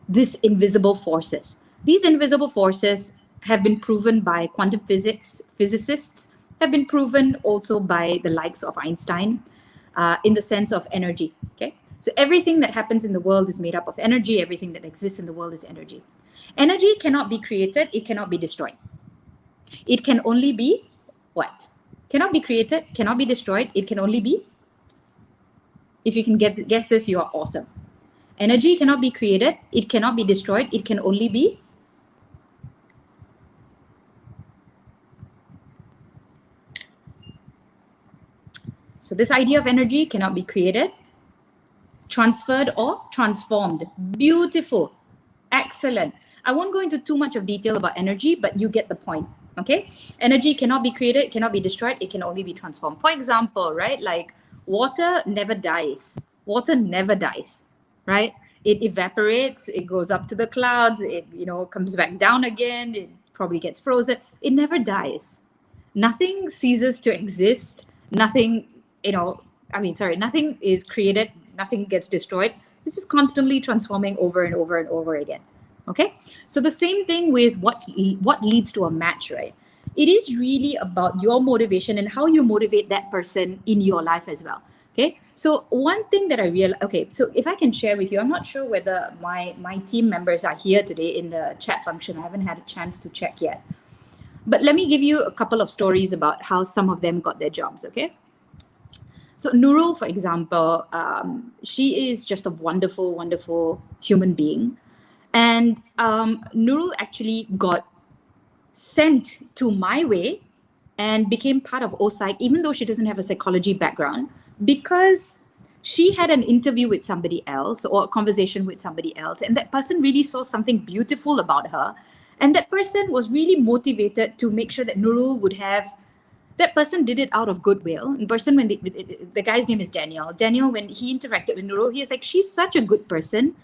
Speaker 3: these invisible forces. These invisible forces have been proven by quantum physicists, have been proven also by the likes of Einstein in the sense of energy. Okay, so everything that happens in the world is made up of energy. Everything that exists in the world is energy. Energy cannot be created. It cannot be destroyed. It can only be what? Cannot be created, cannot be destroyed. It can only be, if you can guess this, you are awesome. Energy cannot be created, it cannot be destroyed, it can only be so this idea of energy cannot be created, transferred, or transformed. Beautiful, excellent. I won't go into too much of detail about energy, but you get the point. Okay, energy cannot be created, it cannot be destroyed, it can only be transformed. For example, right, like water never dies. Water never dies, right? It evaporates, it goes up to the clouds, it comes back down again, it probably gets frozen. It never dies. Nothing ceases to exist. Nothing, nothing is created, nothing gets destroyed. This is constantly transforming over and over and over again. Okay, so the same thing with what leads to a match, right? It is really about your motivation and how you motivate that person in your life as well. Okay, so one thing that I realized, okay, so if I can share with you, I'm not sure whether my team members are here today in the chat function. I haven't had a chance to check yet, but let me give you a couple of stories about how some of them got their jobs. Okay, so Nurul, for example, she is just a wonderful, wonderful human being. And Nurul actually got sent to my way and became part of OPsych, even though she doesn't have a psychology background, because she had an interview with somebody else or a conversation with somebody else. And that person really saw something beautiful about her. And that person was really motivated to make sure that Nurul would have, that person did it out of goodwill. In person, when the guy's name is Daniel. Daniel, when he interacted with Nurul, he was like, she's such a good person.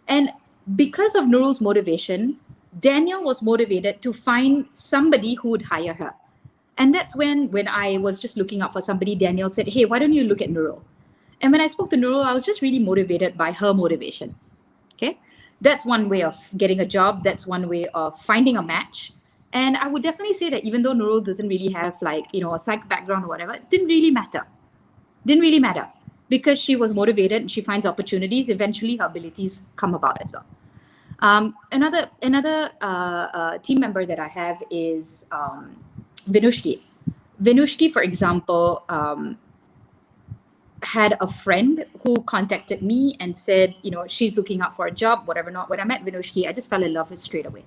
Speaker 3: And because of Nurul's motivation, Daniel was motivated to find somebody who would hire her. And that's when I was just looking out for somebody, Daniel said, hey, why don't you look at Nurul? And when I spoke to Nurul, I was just really motivated by her motivation. Okay, that's one way of getting a job. That's one way of finding a match. And I would definitely say that even though Nurul doesn't really have a psych background or whatever, it didn't really matter. Because she was motivated and she finds opportunities, eventually her abilities come about as well. Another team member that I have is Vinushki. Vinushki, for example, had a friend who contacted me and said, she's looking out for a job, whatever not. When I met Vinushki, I just fell in love with her straight away.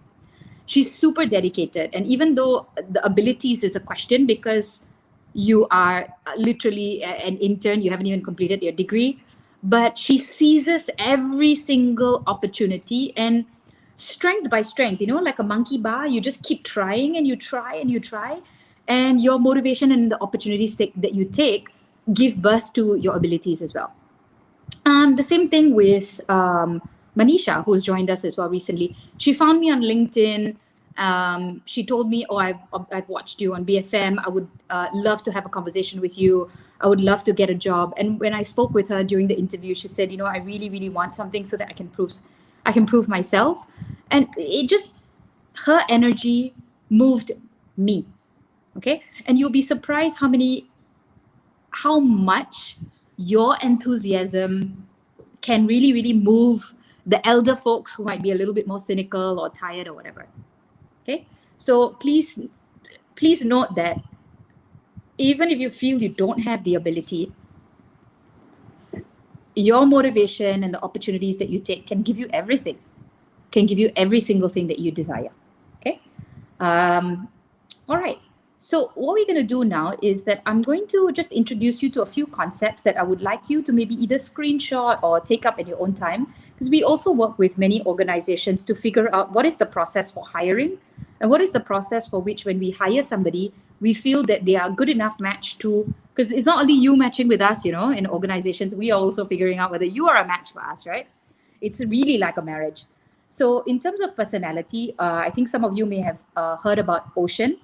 Speaker 3: She's super dedicated. And even though the abilities is a question because you are literally an intern, you haven't even completed your degree, but she seizes every single opportunity and strength by strength, like a monkey bar, you just keep trying and you try and you try. And your motivation and the opportunities that you take give birth to your abilities as well. The same thing with Manisha, who's joined us as well recently. She found me on LinkedIn. She told me, I've watched you on BFM. I would love to have a conversation with you. I would love to get a job. And when I spoke with her during the interview, she said, I really, really want something so that I can prove myself. And it just, her energy moved me. Okay. And you'll be surprised how much your enthusiasm can really, really move the elder folks who might be a little bit more cynical or tired or whatever. Okay, so please note that even if you feel you don't have the ability, your motivation and the opportunities that you take can give you everything, can give you every single thing that you desire. Okay. All right. So what we're going to do now is that I'm going to just introduce you to a few concepts that I would like you to maybe either screenshot or take up at your own time, because we also work with many organizations to figure out what is the process for hiring and what is the process for which when we hire somebody, we feel that they are a good enough match to, because it's not only you matching with us, you know, in organizations, we are also figuring out whether you are a match for us, right? It's really like a marriage. So in terms of personality, I think some of you may have heard about OCEAN,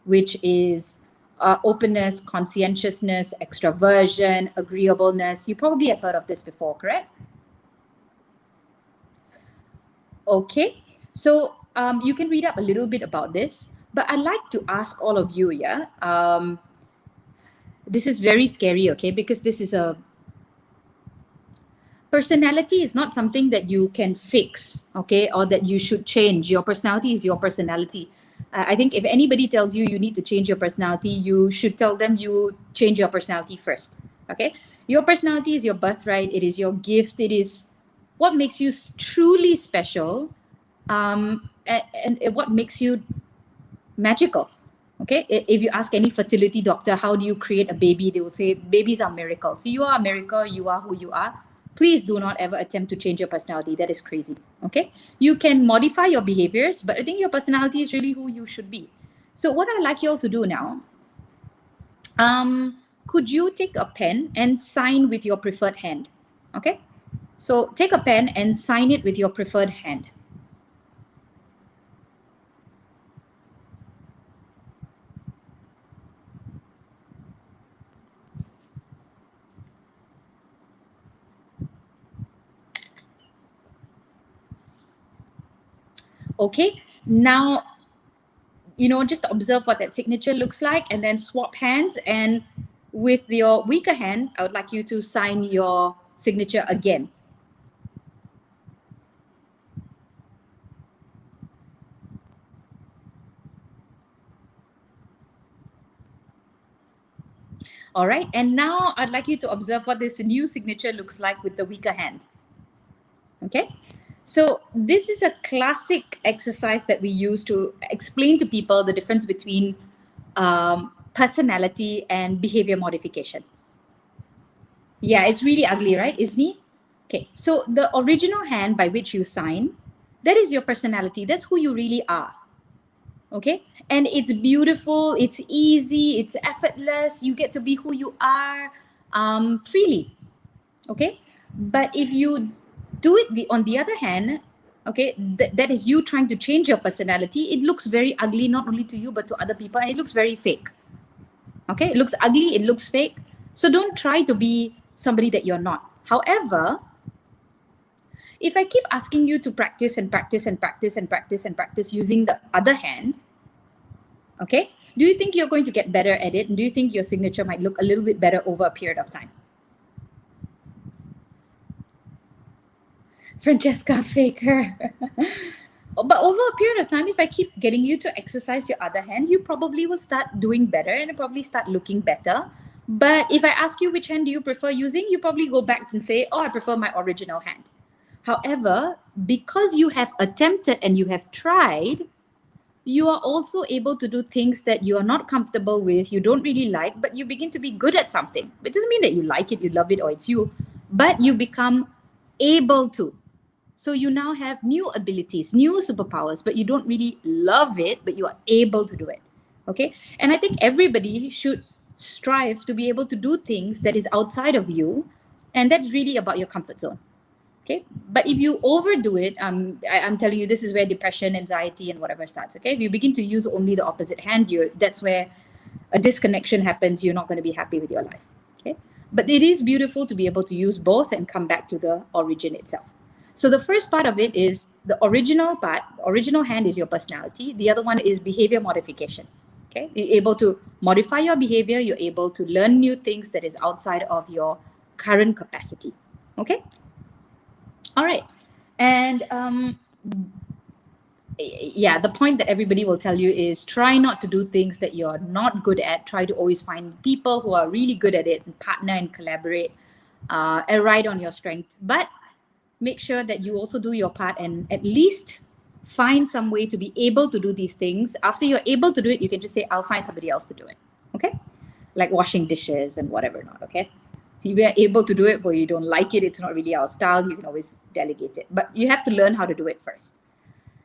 Speaker 3: which is openness, conscientiousness, extroversion, agreeableness. You probably have heard of this before, correct? Okay, so you can read up a little bit about this, but I'd like to ask all of you, this is very scary, okay, because this is a personality is not something that you can fix, okay, or that you should change. Your personality is your personality. I think if anybody tells you you need to change your personality, you should tell them you change your personality first, okay? Your personality is your birthright. It is your gift. It is what makes you truly special, and what makes you magical, okay? If you ask any fertility doctor, how do you create a baby? They will say, babies are miracles. So you are a miracle. You are who you are. Please do not ever attempt to change your personality. That is crazy, okay? You can modify your behaviors, but I think your personality is really who you should be. So what I'd like you all to do now, could you take a pen and sign with your preferred hand, okay? So take a pen and sign it with your preferred hand. Okay, now, you know, just observe what that signature looks like and then swap hands. And with your weaker hand, I would like you to sign your signature again. All right, and now I'd like you to observe what this new signature looks like with the weaker hand. Okay. So this is a classic exercise that we use to explain to people the difference between personality and behavior modification. Yeah, it's really ugly, right? Isn't it? Okay, so the original hand by which you sign, that is your personality. That's who you really are. Okay, and it's beautiful, it's easy, it's effortless. You get to be who you are freely. Okay, but if you do it on the other hand, okay, that is you trying to change your personality. It looks very ugly, not only to you, but to other people. And it looks very fake. Okay, it looks ugly, it looks fake. So don't try to be somebody that you're not. However, if I keep asking you to practice and practice and practice and practice and practice using the other hand, okay, do you think you're going to get better at it? And do you think your signature might look a little bit better over a period of time? Francesca Faker. But over a period of time, if I keep getting you to exercise your other hand, you probably will start doing better and probably start looking better. But if I ask you which hand do you prefer using, you probably go back and say, oh, I prefer my original hand. However, because you have attempted and you have tried, you are also able to do things that you are not comfortable with, you don't really like, but you begin to be good at something. It doesn't mean that you like it, you love it, or it's you, but you become able to. So you now have new abilities, new superpowers, but you don't really love it, but you are able to do it. Okay? And I think everybody should strive to be able to do things that is outside of you, and that's really about your comfort zone. Okay? But if you overdo it, I'm telling you, this is where depression, anxiety, and whatever starts. Okay? If you begin to use only the opposite hand, that's where a disconnection happens. You're not going to be happy with your life. Okay? But it is beautiful to be able to use both and come back to the origin itself. So the first part of it is the original part. Original hand is your personality. The other one is behavior modification. Okay, you're able to modify your behavior. You're able to learn new things that is outside of your current capacity. Okay. All right. And yeah, the point that everybody will tell you is try not to do things that you're not good at. Try to always find people who are really good at it and partner and collaborate and ride on your strengths. But make sure that you also do your part and at least find some way to be able to do these things. After you're able to do it, you can just say, I'll find somebody else to do it. Okay? Like washing dishes and whatever not. Okay? If we are able to do it, but you don't like it, it's not really our style, you can always delegate it. But you have to learn how to do it first.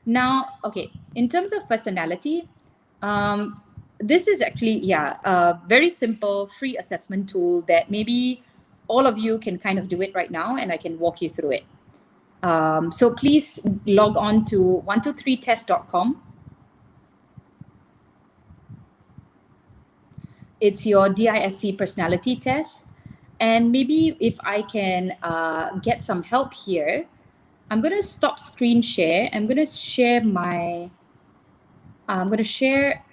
Speaker 3: Now, okay, in terms of personality, this is actually, yeah, a very simple free assessment tool that maybe all of you can kind of do it right now and I can walk you through it. So please log on to 123test.com. It's your DISC personality test. And maybe if I can get some help here, I'm going to stop screen share. I'm going to share my, I'm going to share.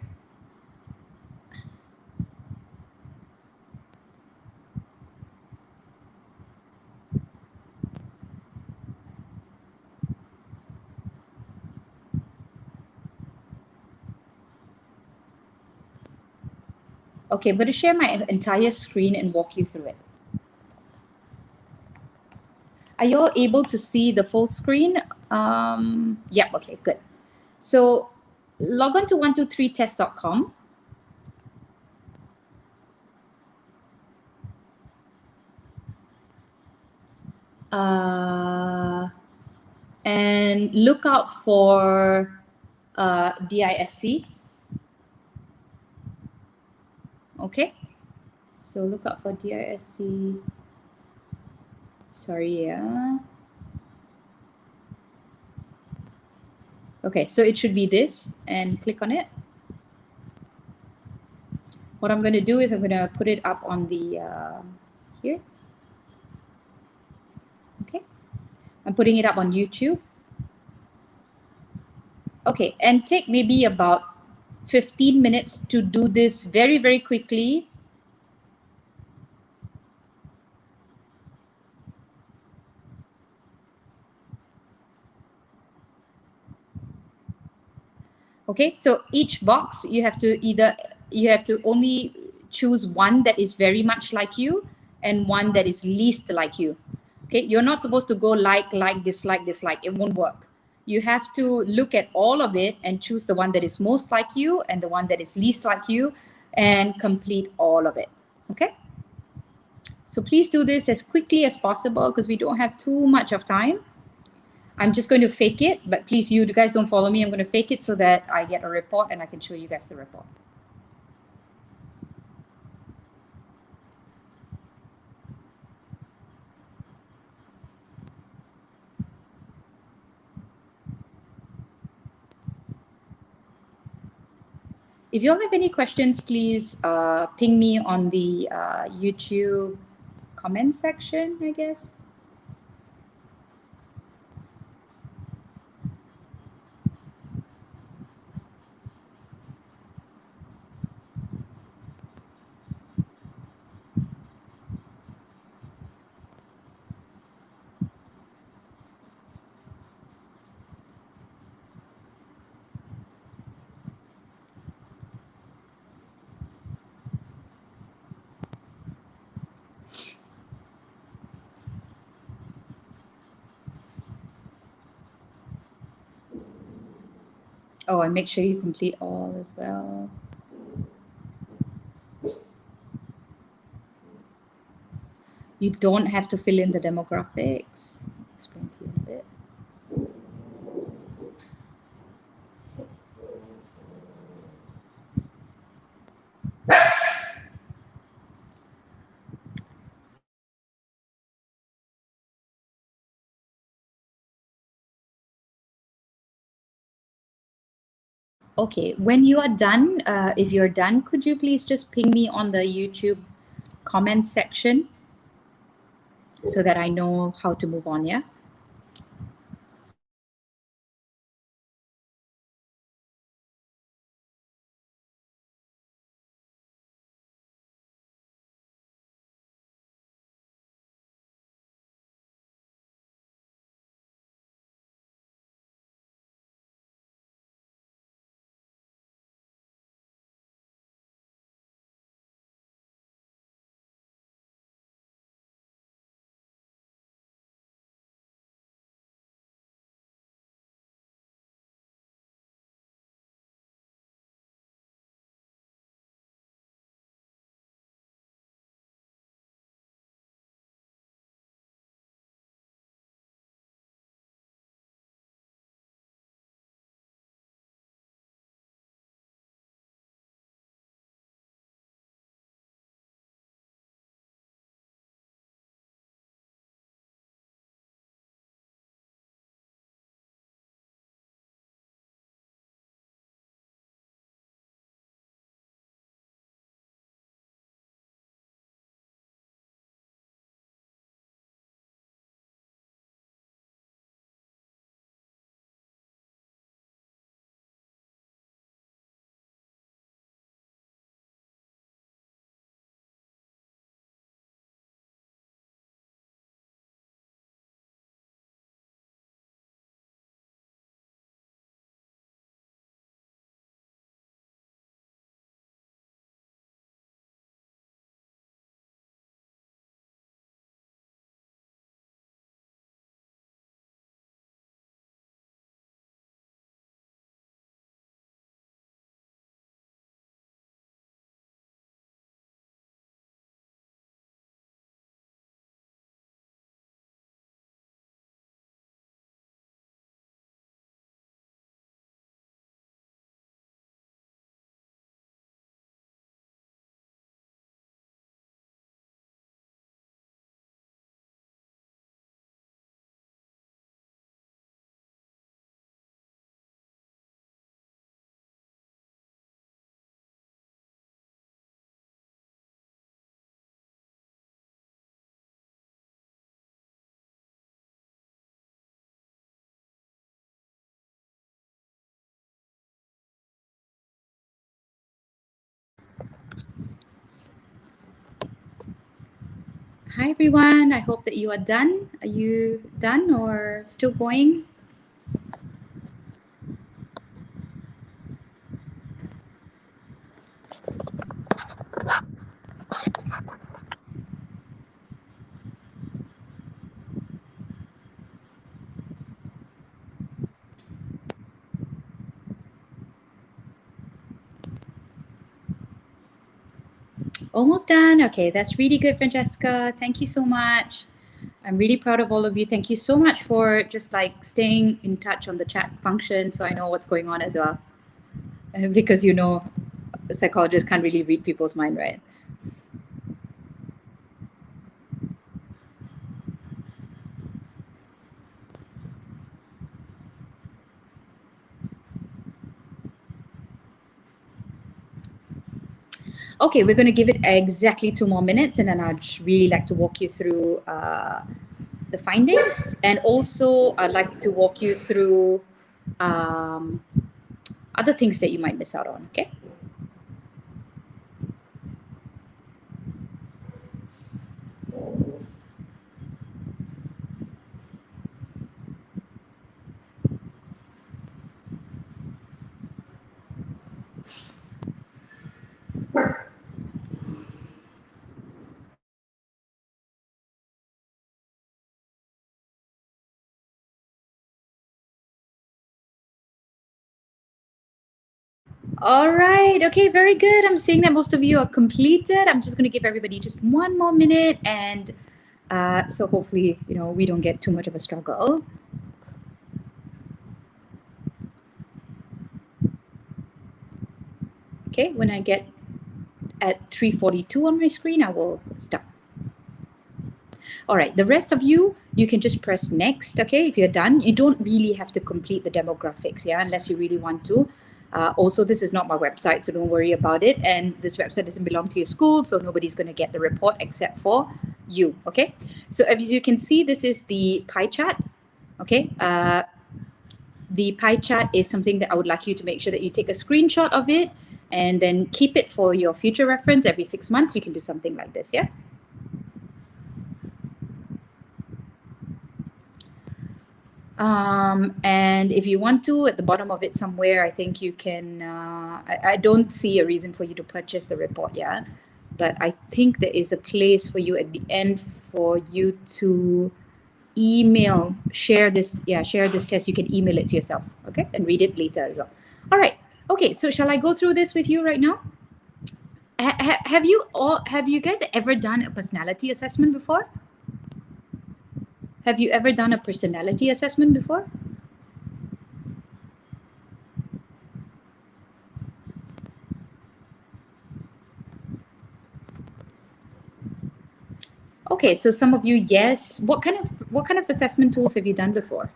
Speaker 3: Okay, I'm going to share my entire screen and walk you through it. Are you all able to see the full screen? Yeah, okay, good. So log on to 123test.com. And look out for DISC. Okay, so look out for DISC. Sorry, yeah. Okay, so it should be this, and click on it. What I'm going to do is I'm going to put it up on the here. Okay, I'm putting it up on YouTube. Okay, and take maybe about 15 minutes to do this very, very quickly. Okay, so each box you have to only choose one that is very much like you and one that is least like you. Okay, you're not supposed to go like, dislike, dislike. It won't work. You have to look at all of it and choose the one that is most like you and the one that is least like you and complete all of it. Okay, so please do this as quickly as possible because we don't have too much of time. I'm just going to fake it, but please, you guys don't follow me. I'm going to fake it so that I get a report and I can show you guys the report. If you all have any questions, please ping me on the YouTube comment section, I guess. Oh, and make sure you complete all as well. You don't have to fill in the demographics. I'll explain to you in a bit. Okay, when you are done, if you're done, could you please just ping me on the YouTube comment section so that I know how to move on, yeah? Hi everyone, I hope that you are done. Are you done or still going? Almost done. Okay, that's really good, Francesca. Thank you so much. I'm really proud of all of you. Thank you so much for just like staying in touch on the chat function so I know what's going on as well. Because you know, psychologists can't really read people's mind, right? Okay, we're going to give it exactly 2 more minutes and then I'd really like to walk you through the findings, and also I'd like to walk you through other things that you might miss out on, okay? All right. Okay, very good. I'm seeing that most of you are completed. I'm just going to give everybody just 1 more minute, and so hopefully, you know, we don't get too much of a struggle. Okay, when I get at 3:42 on my screen, I will stop. All right, the rest of you, you can just press next, okay? If you're done, you don't really have to complete the demographics, yeah, unless you really want to. Also, this is not my website, so don't worry about it. And this website doesn't belong to your school, so nobody's going to get the report except for you, okay? So as you can see, this is the pie chart, okay? The pie chart is something that I would like you to make sure that you take a screenshot of it and then keep it for your future reference. Every 6 months, you can do something like this, yeah? And if you want to, at the bottom of it somewhere, I think you can, I don't see a reason for you to purchase the report, yeah? But I think there is a place for you at the end for you to share this test. You can email it to yourself, okay? And read it later as well. All right, okay, so shall I go through this with you right now? Have you guys ever done a personality assessment before? Have you ever done a personality assessment before? Okay, so some of you, yes. What kind of assessment tools have you done before?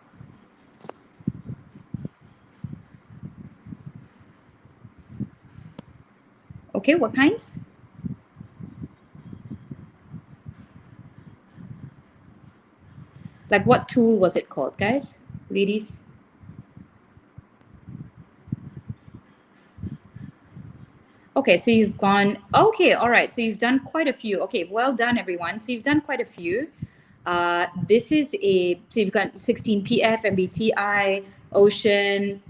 Speaker 3: Okay, what kinds? Like what tool was it called, guys? Ladies? Okay, so you've gone, okay, all right. So you've done quite a few. Okay, well done, everyone. So you've done quite a few. This is so you've got 16 PF, MBTI, Ocean,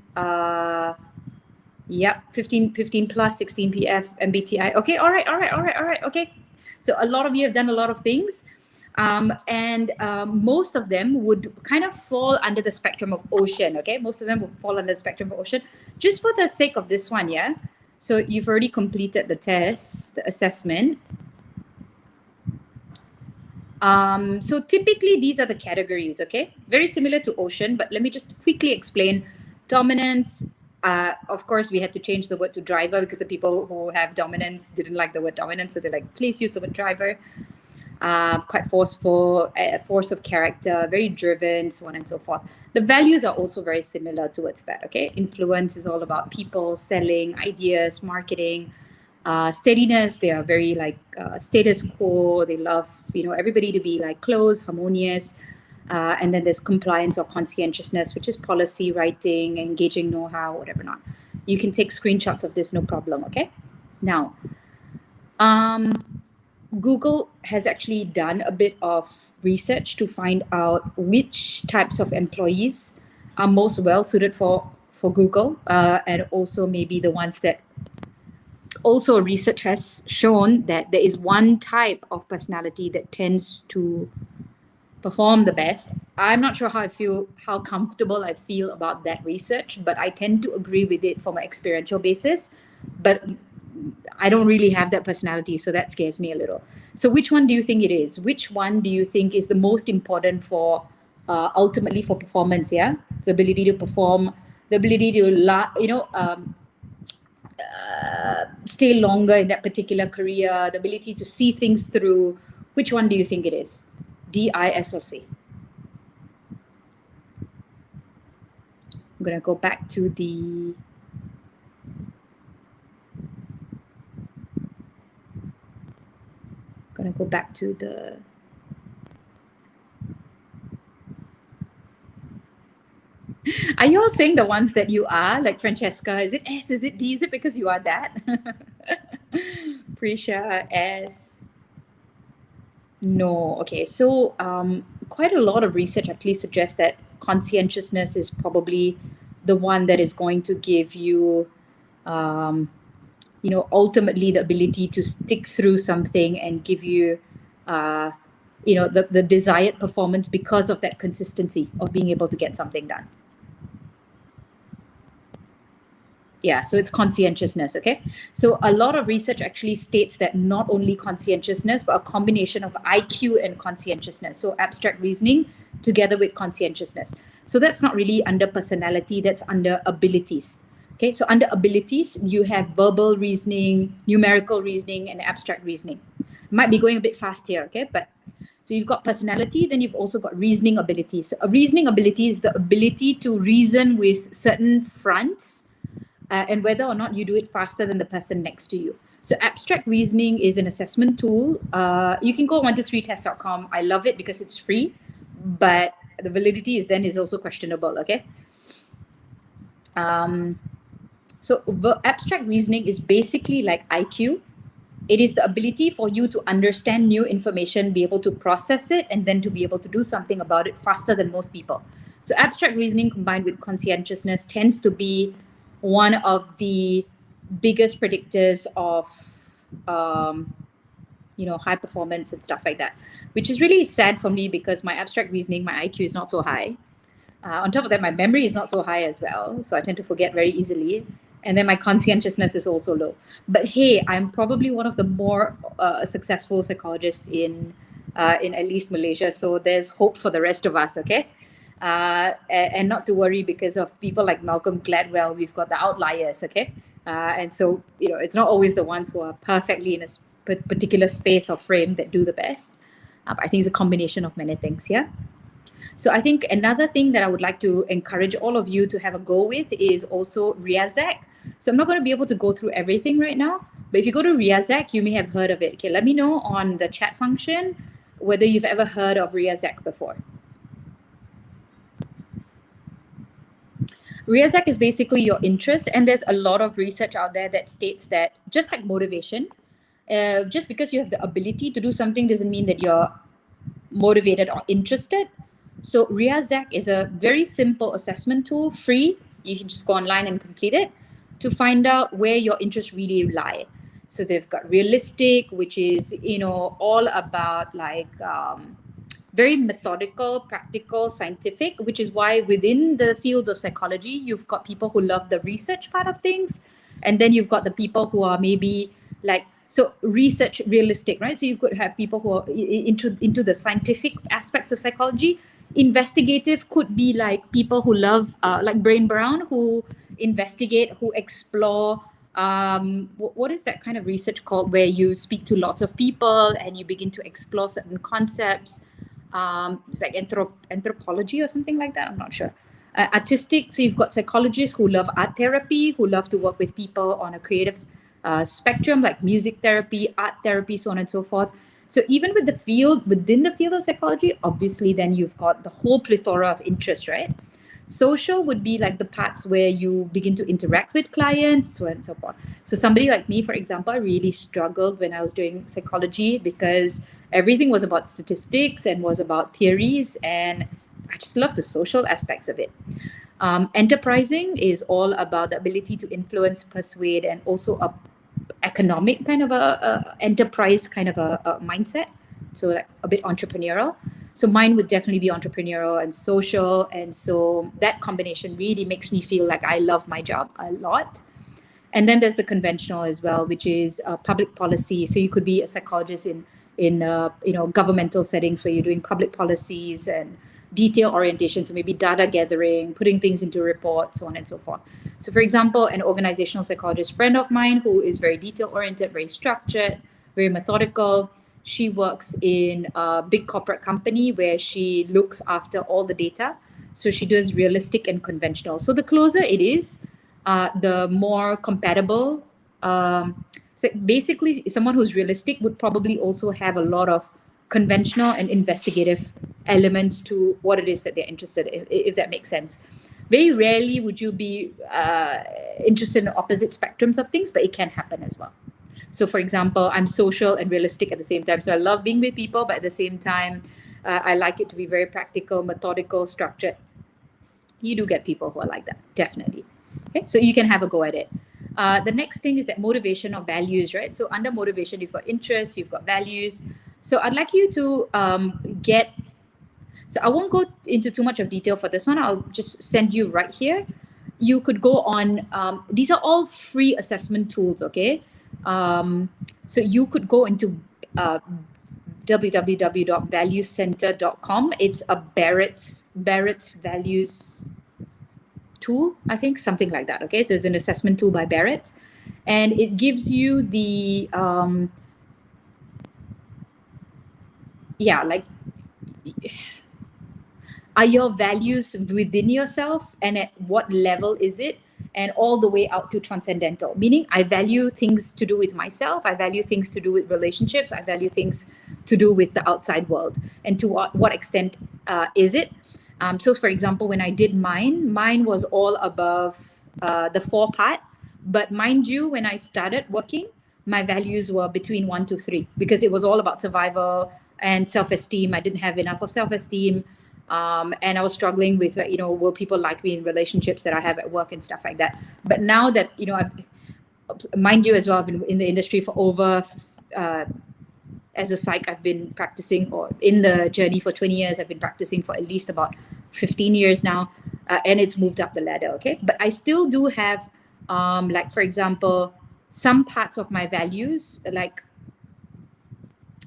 Speaker 3: yep, 15 plus, 16 PF, MBTI. Okay, all right, okay. So a lot of you have done a lot of things. And most of them would kind of fall under the spectrum of Ocean, okay? Most of them would fall under the spectrum of Ocean. Just for the sake of this one, yeah? So you've already completed the test, the assessment. So typically these are the categories, okay? Very similar to Ocean, but let me just quickly explain. Dominance, of course, we had to change the word to driver because the people who have dominance didn't like the word dominance. So they're like, please use the word driver. Quite forceful, force of character, very driven, so on and so forth. The values are also very similar towards that, okay? Influence is all about people, selling, ideas, marketing. Steadiness, they are very like status quo. They love, you know, everybody to be like close, harmonious. And then there's compliance or conscientiousness, which is policy writing, engaging know-how, whatever not. You can take screenshots of this, no problem, okay? Now, Google has actually done a bit of research to find out which types of employees are most well suited for Google, and also maybe the ones that also research has shown that there is one type of personality that tends to perform the best. I'm not sure how comfortable I feel about that research, but I tend to agree with it from an experiential basis. But I don't really have that personality, so that scares me a little. So which one do you think it is? Which one do you think is the most important for ultimately for performance? Yeah, the ability to perform, the ability to stay longer in that particular career, the ability to see things through. Which one do you think it is? D, I, S, or C? I'm going to go back to the Are you all saying the ones that you are, like Francesca? Is it S? Is it D? Is it because you are that? Prisha, S. No. Okay. So quite a lot of research actually suggests that conscientiousness is probably the one that is going to give you, ultimately the ability to stick through something and give you, the desired performance because of that consistency of being able to get something done. Yeah, so it's conscientiousness, okay? So a lot of research actually states that not only conscientiousness, but a combination of IQ and conscientiousness. So abstract reasoning together with conscientiousness. So that's not really under personality, that's under abilities. Okay, so under abilities, you have verbal reasoning, numerical reasoning, and abstract reasoning. Might be going a bit fast here, okay? But so you've got personality, then you've also got reasoning abilities. So a reasoning ability is the ability to reason with certain fronts, and whether or not you do it faster than the person next to you. So abstract reasoning is an assessment tool. You can go 123test.com. I love it because it's free, but the validity is also questionable, okay? So abstract reasoning is basically like IQ. It is the ability for you to understand new information, be able to process it, and then to be able to do something about it faster than most people. So abstract reasoning combined with conscientiousness tends to be one of the biggest predictors of high performance and stuff like that, which is really sad for me because my abstract reasoning, my IQ is not so high. On top of that, my memory is not so high as well, so I tend to forget very easily, and then my conscientiousness is also low. But hey, I'm probably one of the more successful psychologists in at least Malaysia, so there's hope for the rest of us, okay? And not to worry because of people like Malcolm Gladwell, we've got the outliers, okay? And so, it's not always the ones who are perfectly in a particular space or frame that do the best. But I think it's a combination of many things, yeah? So I think another thing that I would like to encourage all of you to have a go with is also Riazak. So I'm not going to be able to go through everything right now, but if you go to Riazak, you may have heard of it. Okay, let me know on the chat function whether you've ever heard of Riazak before. Riazak is basically your interest, and there's a lot of research out there that states that just like motivation, just because you have the ability to do something doesn't mean that you're motivated or interested. So Riazak is a very simple assessment tool, free. You can just go online and complete it to find out where your interests really lie. So they've got realistic, which is, all about like very methodical, practical, scientific, which is why within the field of psychology, you've got people who love the research part of things. And then you've got the people who are maybe like, so research realistic, right? So you could have people who are into the scientific aspects of psychology. Investigative could be like people who love, like Brain Brown, who investigate, who explore, what is that kind of research called where you speak to lots of people and you begin to explore certain concepts. It's like anthropology or something like that. I'm not sure. Artistic, so you've got psychologists who love art therapy, who love to work with people on a creative spectrum, like music therapy, art therapy, so on and so forth. So even within the field of psychology, obviously then you've got the whole plethora of interests, right? Social would be like the parts where you begin to interact with clients, so on and so forth. So somebody like me, for example, I really struggled when I was doing psychology because everything was about statistics and was about theories, and I just love the social aspects of it. Enterprising is all about the ability to influence, persuade, and also a economic kind of a enterprise kind of a mindset. So like a bit entrepreneurial. So mine would definitely be entrepreneurial and social, and so that combination really makes me feel like I love my job a lot. And then there's the conventional as well, which is public policy. So you could be a psychologist in governmental settings where you're doing public policies and detail orientation, so maybe data gathering, putting things into reports, so on and so forth. So for example, an organizational psychologist friend of mine who is very detail oriented, very structured, very methodical, she works in a big corporate company where she looks after all the data. So she does realistic and conventional. So the closer it is, the more compatible. So basically, someone who's realistic would probably also have a lot of conventional and investigative elements to what it is that they're interested in, if that makes sense. Very rarely would you be interested in opposite spectrums of things, but it can happen as well. So for example, I'm social and realistic at the same time. So I love being with people, but at the same time, I like it to be very practical, methodical, structured. You do get people who are like that, definitely. Okay, so you can have a go at it. The next thing is that motivation or values, right? So under motivation, you've got interests, you've got values. So I'd like you to so I won't go into too much of detail for this one. I'll just send you right here. You could go on, these are all free assessment tools, okay? So you could go into www.valuecenter.com. It's a Barrett's values tool, I think, something like that. Okay, so it's an assessment tool by Barrett, and it gives you the are your values within yourself, and at what level is it, and all the way out to transcendental, meaning I value things to do with myself, I value things to do with relationships, I value things to do with the outside world, and to what extent is it. So for example, when I did mine was all above the 4 part, but mind you, when I started working, my values were between 1 to 3, because it was all about survival and self-esteem. I didn't have enough of self-esteem, and I was struggling with, will people like me in relationships that I have at work and stuff like that. But now that, mind you as well, I've been in the industry for over as a psych, I've been practicing, or in the journey for 20 years, I've been practicing for at least about 15 years now, and it's moved up the ladder, okay? But I still do have, like, for example, some parts of my values, like,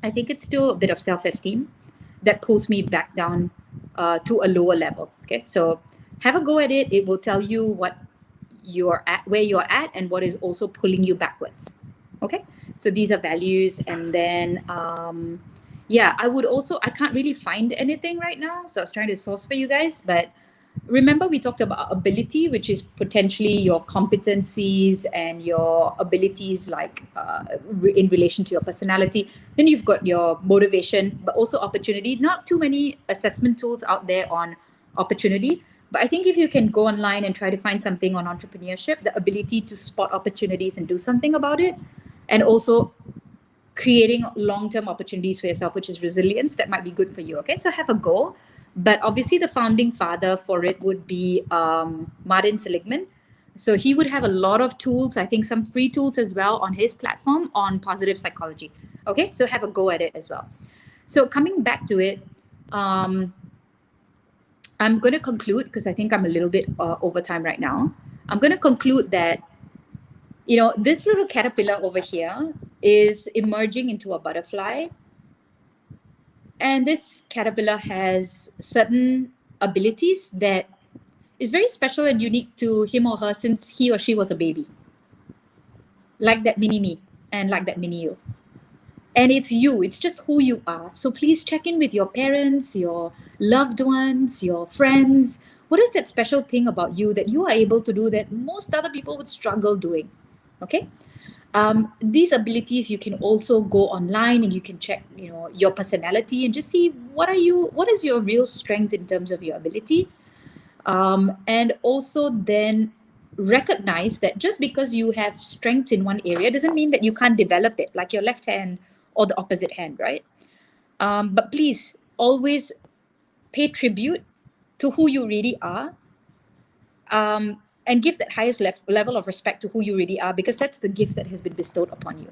Speaker 3: I think it's still a bit of self-esteem that pulls me back down to a lower level, okay? So have a go at it. It will tell you what you're at, where you're at, and what is also pulling you backwards, okay? So these are values. And then, I can't really find anything right now. So I was trying to source for you guys, but remember we talked about ability, which is potentially your competencies and your abilities, like in relation to your personality. Then you've got your motivation, but also opportunity. Not too many assessment tools out there on opportunity, but I think if you can go online and try to find something on entrepreneurship, the ability to spot opportunities and do something about it, and also creating long-term opportunities for yourself, which is resilience, that might be good for you, okay? So have a go. But obviously the founding father for it would be Martin Seligman. So he would have a lot of tools, I think some free tools as well on his platform on positive psychology. Okay, so have a go at it as well. So coming back to it, I'm going to conclude, because I think I'm a little bit over time right now. I'm going to conclude that, this little caterpillar over here is emerging into a butterfly. And this caterpillar has certain abilities that is very special and unique to him or her since he or she was a baby. Like that mini me and like that mini you. And it's you, it's just who you are. So please check in with your parents, your loved ones, your friends. What is that special thing about you that you are able to do that most other people would struggle doing? Okay. These abilities, you can also go online and you can check, your personality and just see what is your real strength in terms of your ability. And also then recognize that just because you have strength in one area doesn't mean that you can't develop it, like your left hand or the opposite hand, right? But please always pay tribute to who you really are, and give that highest level of respect to who you really are, because that's the gift that has been bestowed upon you.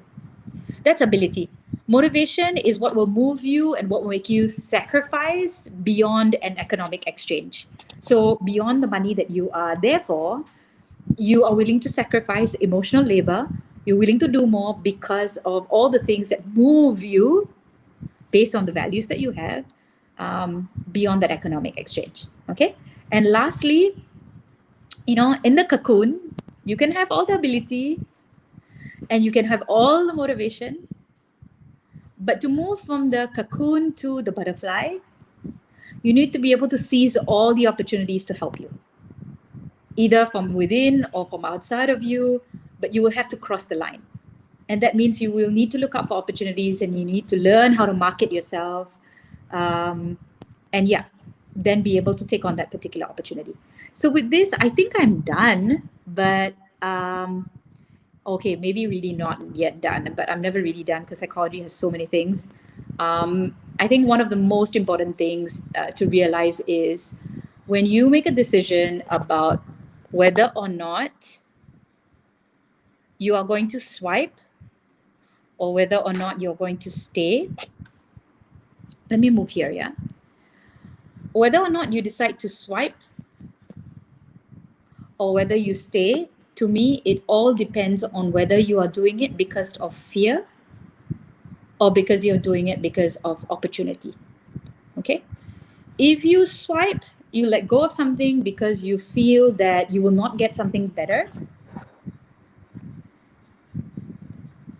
Speaker 3: That's ability. Motivation is what will move you and what will make you sacrifice beyond an economic exchange. So beyond the money that you are there for, you are willing to sacrifice emotional labor. You're willing to do more because of all the things that move you based on the values that you have, beyond that economic exchange. Okay. And lastly, in the cocoon, you can have all the ability and you can have all the motivation, but to move from the cocoon to the butterfly, you need to be able to seize all the opportunities to help you, either from within or from outside of you, but you will have to cross the line. And that means you will need to look out for opportunities, and you need to learn how to market yourself. And then be able to take on that particular opportunity. So with this, I think I'm done, but okay, maybe really not yet done, but I'm never really done because psychology has so many things. I think one of the most important things to realize is when you make a decision about whether or not you are going to swipe or whether or not you're going to stay. Let me move here, yeah? Whether or not you decide to swipe or whether you stay, to me, it all depends on whether you are doing it because of fear or because you're doing it because of opportunity. Okay? If you swipe, you let go of something because you feel that you will not get something better,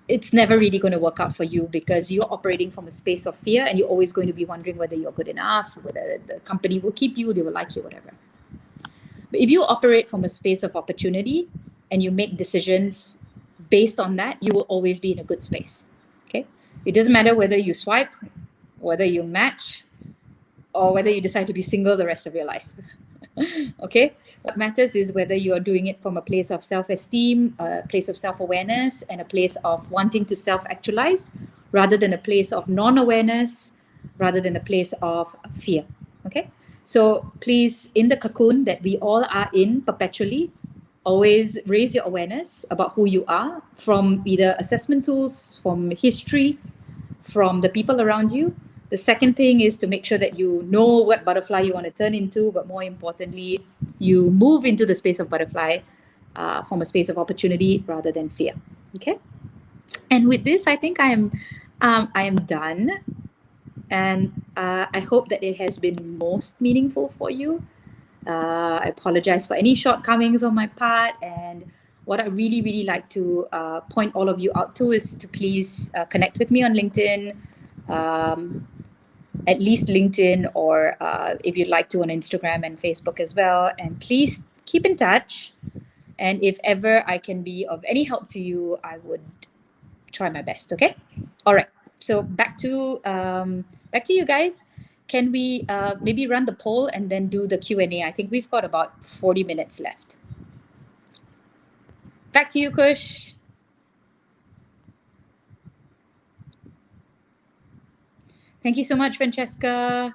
Speaker 3: it's never really going to work out for you because you're operating from a space of fear, and you're always going to be wondering whether you're good enough, whether the company will keep you, they will like you, whatever. But if you operate from a space of opportunity and you make decisions based on that, you will always be in a good space. Okay? It doesn't matter whether you swipe, whether you match, or whether you decide to be single the rest of your life. Okay? What matters is whether you are doing it from a place of self-esteem, a place of self-awareness, and a place of wanting to self-actualize, rather than a place of non-awareness, rather than a place of fear. Okay? So please, in the cocoon that we all are in perpetually, always raise your awareness about who you are from either assessment tools, from history, from the people around you. The second thing is to make sure that you know what butterfly you want to turn into, but more importantly, you move into the space of butterfly from a space of opportunity rather than fear. Okay? And with this, I think I am done. And I hope that it has been most meaningful for you. I apologize for any shortcomings on my part. And what I really, really like to point all of you out to is to please connect with me on LinkedIn, at least LinkedIn, or if you'd like to on Instagram and Facebook as well. And please keep in touch. And if ever I can be of any help to you, I would try my best. Okay? All right. So back to you guys. Can we maybe run the poll and then do the Q&A? I think we've got about 40 minutes left. Back to you, Kush. Thank you so much, Francesca,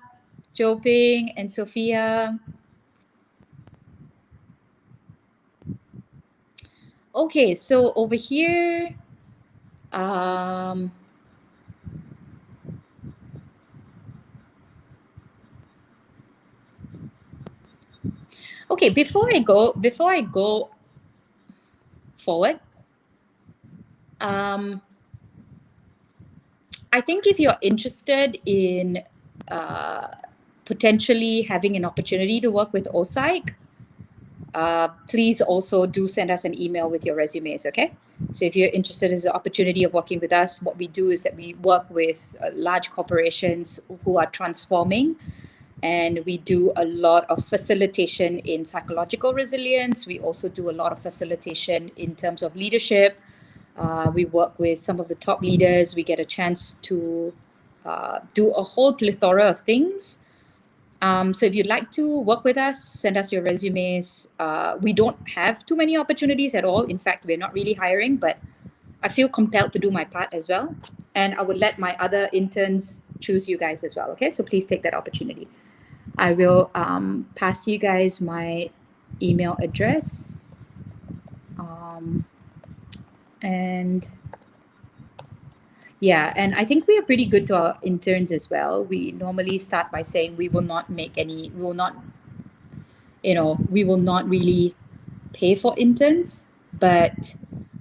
Speaker 3: Jo Ping, and Sophia. Okay, so over here, okay, before I go forward, I think if you're interested in potentially having an opportunity to work with OPSYCH, please also do send us an email with your resumes, okay? So if you're interested in the opportunity of working with us, what we do is that we work with large corporations who are transforming, and we do a lot of facilitation in psychological resilience. We also do a lot of facilitation in terms of leadership. We work with some of the top leaders. We get a chance to do a whole plethora of things. So if you'd like to work with us, send us your resumes. We don't have too many opportunities at all. In fact, we're not really hiring, but I feel compelled to do my part as well. And I would let my other interns choose you guys as well. Okay, so please take that opportunity. I will pass you guys my email address. And yeah, and I think we are pretty good to our interns as well. We normally start by saying we will not really pay for interns, but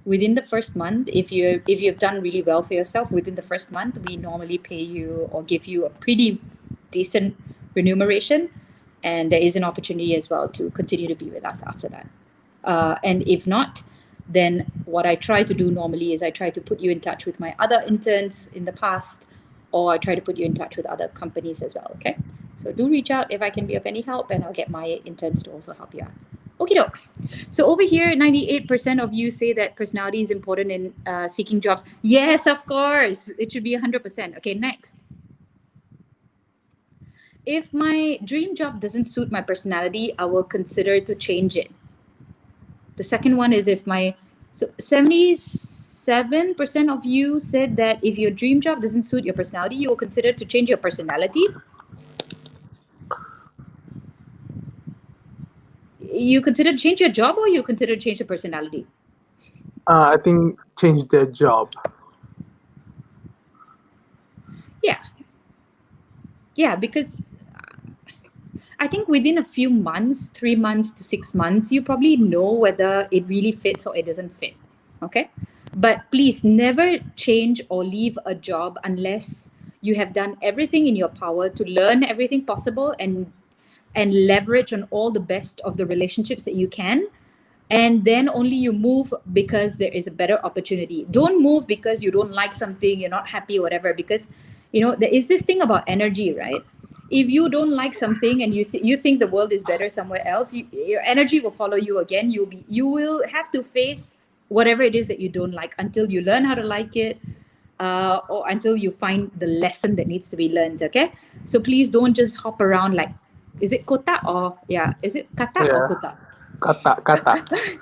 Speaker 3: within the first month, if you've done really well for yourself within the first month, we normally pay you or give you a pretty decent remuneration, and there is an opportunity as well to continue to be with us after that. And if not, then what I try to do normally is I try to put you in touch with my other interns in the past, or I try to put you in touch with other companies as well. Okay, so do reach out if I can be of any help, and I'll get my interns to also help you out. Okie dokes. So over here, 98% of you say that personality is important in seeking jobs. Yes, of course. It should be 100%. Okay, next. If my dream job doesn't suit my personality, I will consider to change it. The second one is 77% of you said that if your dream job doesn't suit your personality, you will consider to change your personality. You consider to change your job, or you consider to change your personality?
Speaker 2: I think change their job.
Speaker 3: Yeah, because I think within a few months, 3 months to 6 months, you probably know whether it really fits or it doesn't fit. Okay. But please never change or leave a job unless you have done everything in your power to learn everything possible and leverage on all the best of the relationships that you can. And then only you move because there is a better opportunity. Don't move because you don't like something, you're not happy, or whatever, because there is this thing about energy, right? If you don't like something and you think the world is better somewhere else, your energy will follow you again. You will have to face whatever it is that you don't like until you learn how to like it, or until you find the lesson that needs to be learned. Okay, so please don't just hop around like, is it kota or is it kata or kota?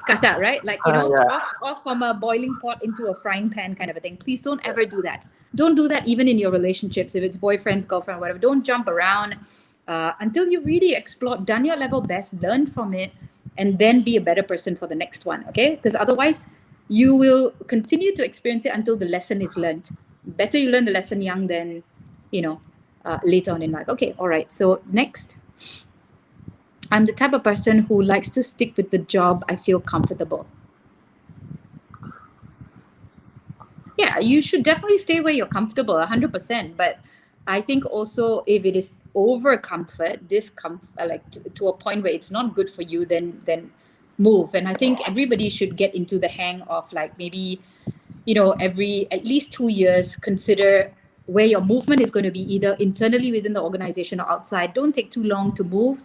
Speaker 3: Kata, right? Like, off from a boiling pot into a frying pan kind of a thing. Please don't ever do that. Don't do that even in your relationships. If it's boyfriends, girlfriend, whatever, don't jump around until you really explored, done your level best, learned from it, and then be a better person for the next one, okay? Because otherwise, you will continue to experience it until the lesson is learned. Better you learn the lesson young than, later on in life. Okay, all right. So next. I'm the type of person who likes to stick with the job I feel comfortable. Yeah, you should definitely stay where you're comfortable, 100%. But I think also if it is over comfort, to a point where it's not good for you, then move. And I think everybody should get into the hang of like maybe, every at least 2 years, consider where your movement is going to be, either internally within the organization or outside. Don't take too long to move.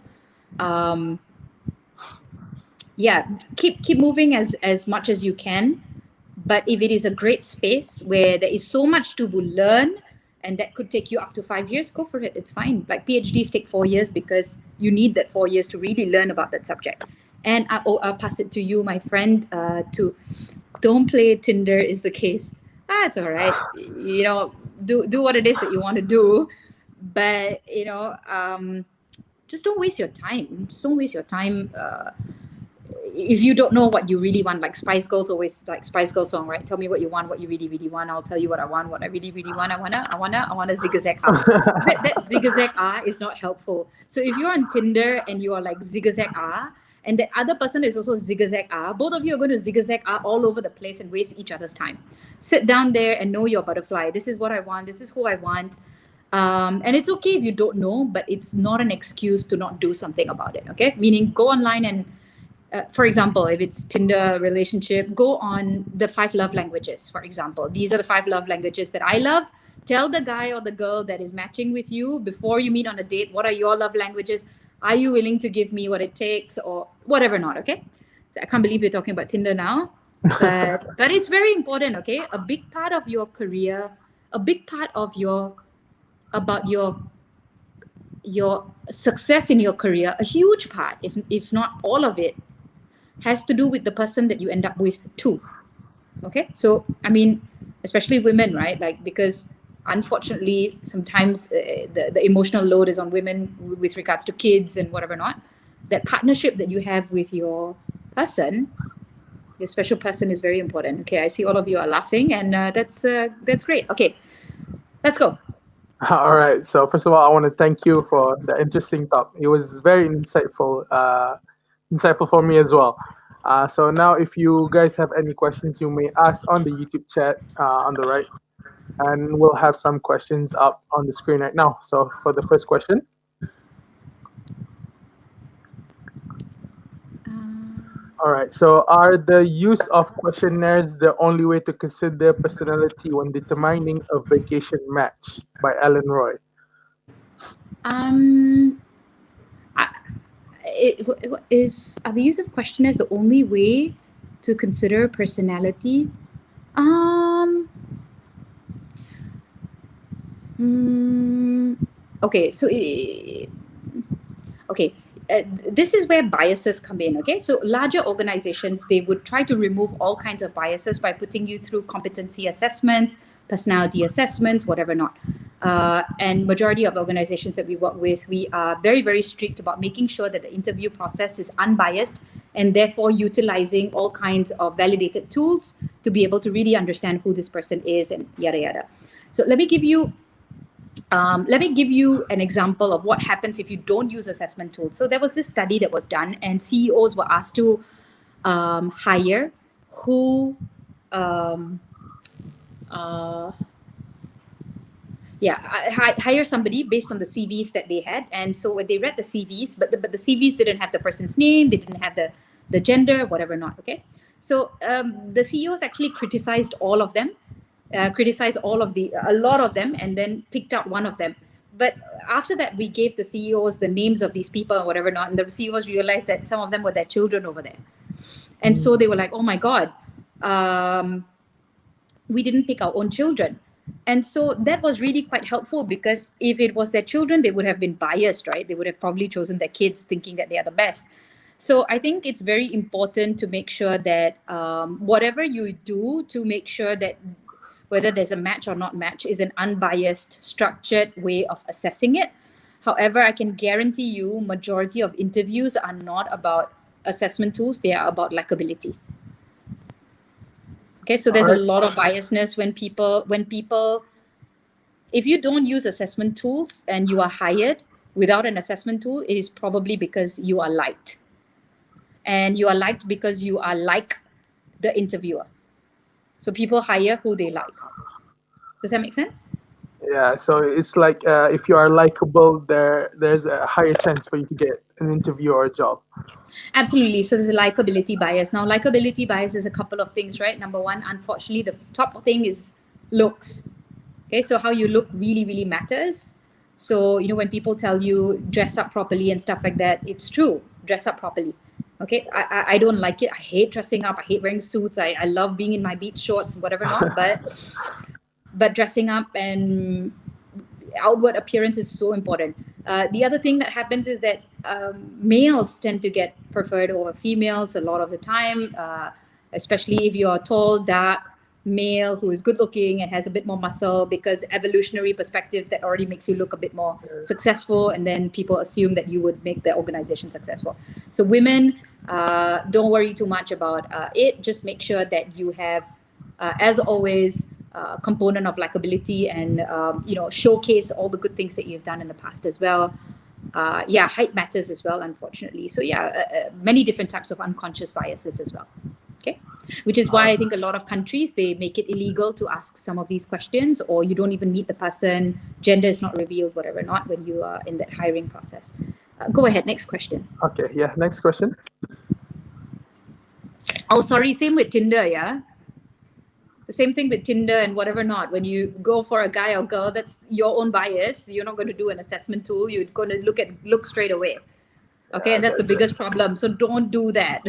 Speaker 3: Keep moving as much as you can. But if it is a great space where there is so much to learn, and that could take you up to 5 years, go for it. It's fine. Like PhDs take 4 years because you need that 4 years to really learn about that subject. And I'll pass it to you, my friend, to don't play Tinder is the case. It's all right. Do what it is that you want to do. But, just don't waste your time. Just don't waste your time. If you don't know what you really want, like Spice Girls always, like Spice Girls song, right? Tell me what you want, what you really, really want. I'll tell you what I want, what I really, really want. I wanna zigzag ah. that zigzag ah is not helpful. So if you're on Tinder and you are like zigzag ah, and the other person is also zigzag ah, both of you are going to zigzag ah all over the place and waste each other's time. Sit down there and know your butterfly. This is what I want. This is who I want. And it's okay if you don't know, but it's not an excuse to not do something about it. Okay, meaning go online and for example, if it's Tinder relationship, go on the 5 love languages, for example. These are the 5 love languages that I love. Tell the guy or the girl that is matching with you before you meet on a date, what are your love languages? Are you willing to give me what it takes, or whatever not, okay? So I can't believe we're talking about Tinder now, but it's very important, okay? A big part of your career, a big part of your your success in your career, a huge part, if not all of it, has to do with the person that you end up with too. Okay, so I mean, especially women, right? Like, because unfortunately sometimes the emotional load is on women with regards to kids and whatever not. That partnership that you have with your person, your special person, is very important. Okay, I see all of you are laughing, and that's great. Okay, let's go.
Speaker 2: All right. So first of all, I want to thank you for the interesting talk. It was very insightful for me as well. So now, if you guys have any questions, you may ask on the YouTube chat on the right, and we'll have some questions up on the screen right now. So for the first question, all right. So are the use of questionnaires the only way to consider personality when determining a vacation match? By Ellen Roy.
Speaker 3: Are the use of questionnaires the only way to consider personality? Okay, so this is where biases come in. Okay, so larger organizations, they would try to remove all kinds of biases by putting you through competency assessments, personality assessments, whatever not. And majority of the organizations that we work with, we are very, very strict about making sure that the interview process is unbiased, and therefore utilizing all kinds of validated tools to be able to really understand who this person is and yada yada. So let me give you an example of what happens if you don't use assessment tools. So there was this study that was done, and CEOs were asked to hire hire somebody based on the CVs that they had. And so when they read the CVs, but the CVs didn't have the person's name, they didn't have the gender, whatever not. Okay, so the CEOs actually criticized all of them. A lot of them, and then picked out one of them. But after that, we gave the CEOs the names of these people or whatever not, and the CEOs realized that some of them were their children over there. And so they were like, oh my God, we didn't pick our own children. And so that was really quite helpful, because if it was their children, they would have been biased, right? They would have probably chosen their kids thinking that they are the best. So I think it's very important to make sure that whatever you do to make sure that whether there's a match or not match is an unbiased, structured way of assessing it. However, I can guarantee you majority of interviews are not about assessment tools, they are about likability. Okay, so there's a lot of biasness when people, if you don't use assessment tools and you are hired without an assessment tool, it is probably because you are liked. And you are liked because you are like the interviewer. So people hire who they like. Does that make sense?
Speaker 2: Yeah, so it's like if you are likable, there's a higher chance for you to get an interview or a job.
Speaker 3: Absolutely. So there's a likability bias. Now, likability bias is a couple of things, right? Number one, unfortunately, the top thing is looks. Okay, so how you look really, really matters. So, when people tell you dress up properly and stuff like that, it's true. Dress up properly. Okay, I don't like it. I hate dressing up. I hate wearing suits. I love being in my beach shorts and whatever not. But dressing up and outward appearance is so important. The other thing that happens is that males tend to get preferred over females a lot of the time, especially if you're tall, dark, male who is good looking and has a bit more muscle, because evolutionary perspective, that already makes you look a bit more successful, and then people assume that you would make the organization successful. So women, don't worry too much about it. Just make sure that you have, as always, a component of likability, and showcase all the good things that you've done in the past as well. Height matters as well, unfortunately. So many different types of unconscious biases as well. Okay, which is why I think a lot of countries, they make it illegal to ask some of these questions, or you don't even meet the person, gender is not revealed, whatever not, when you are in that hiring process. Go ahead, next question.
Speaker 2: Okay, yeah, next question.
Speaker 3: Oh, sorry, same with Tinder, yeah? The same thing with Tinder and whatever not. When you go for a guy or girl, that's your own bias. You're not going to do an assessment tool. You're going to look straight away. Okay, and that's the biggest problem. So don't do that.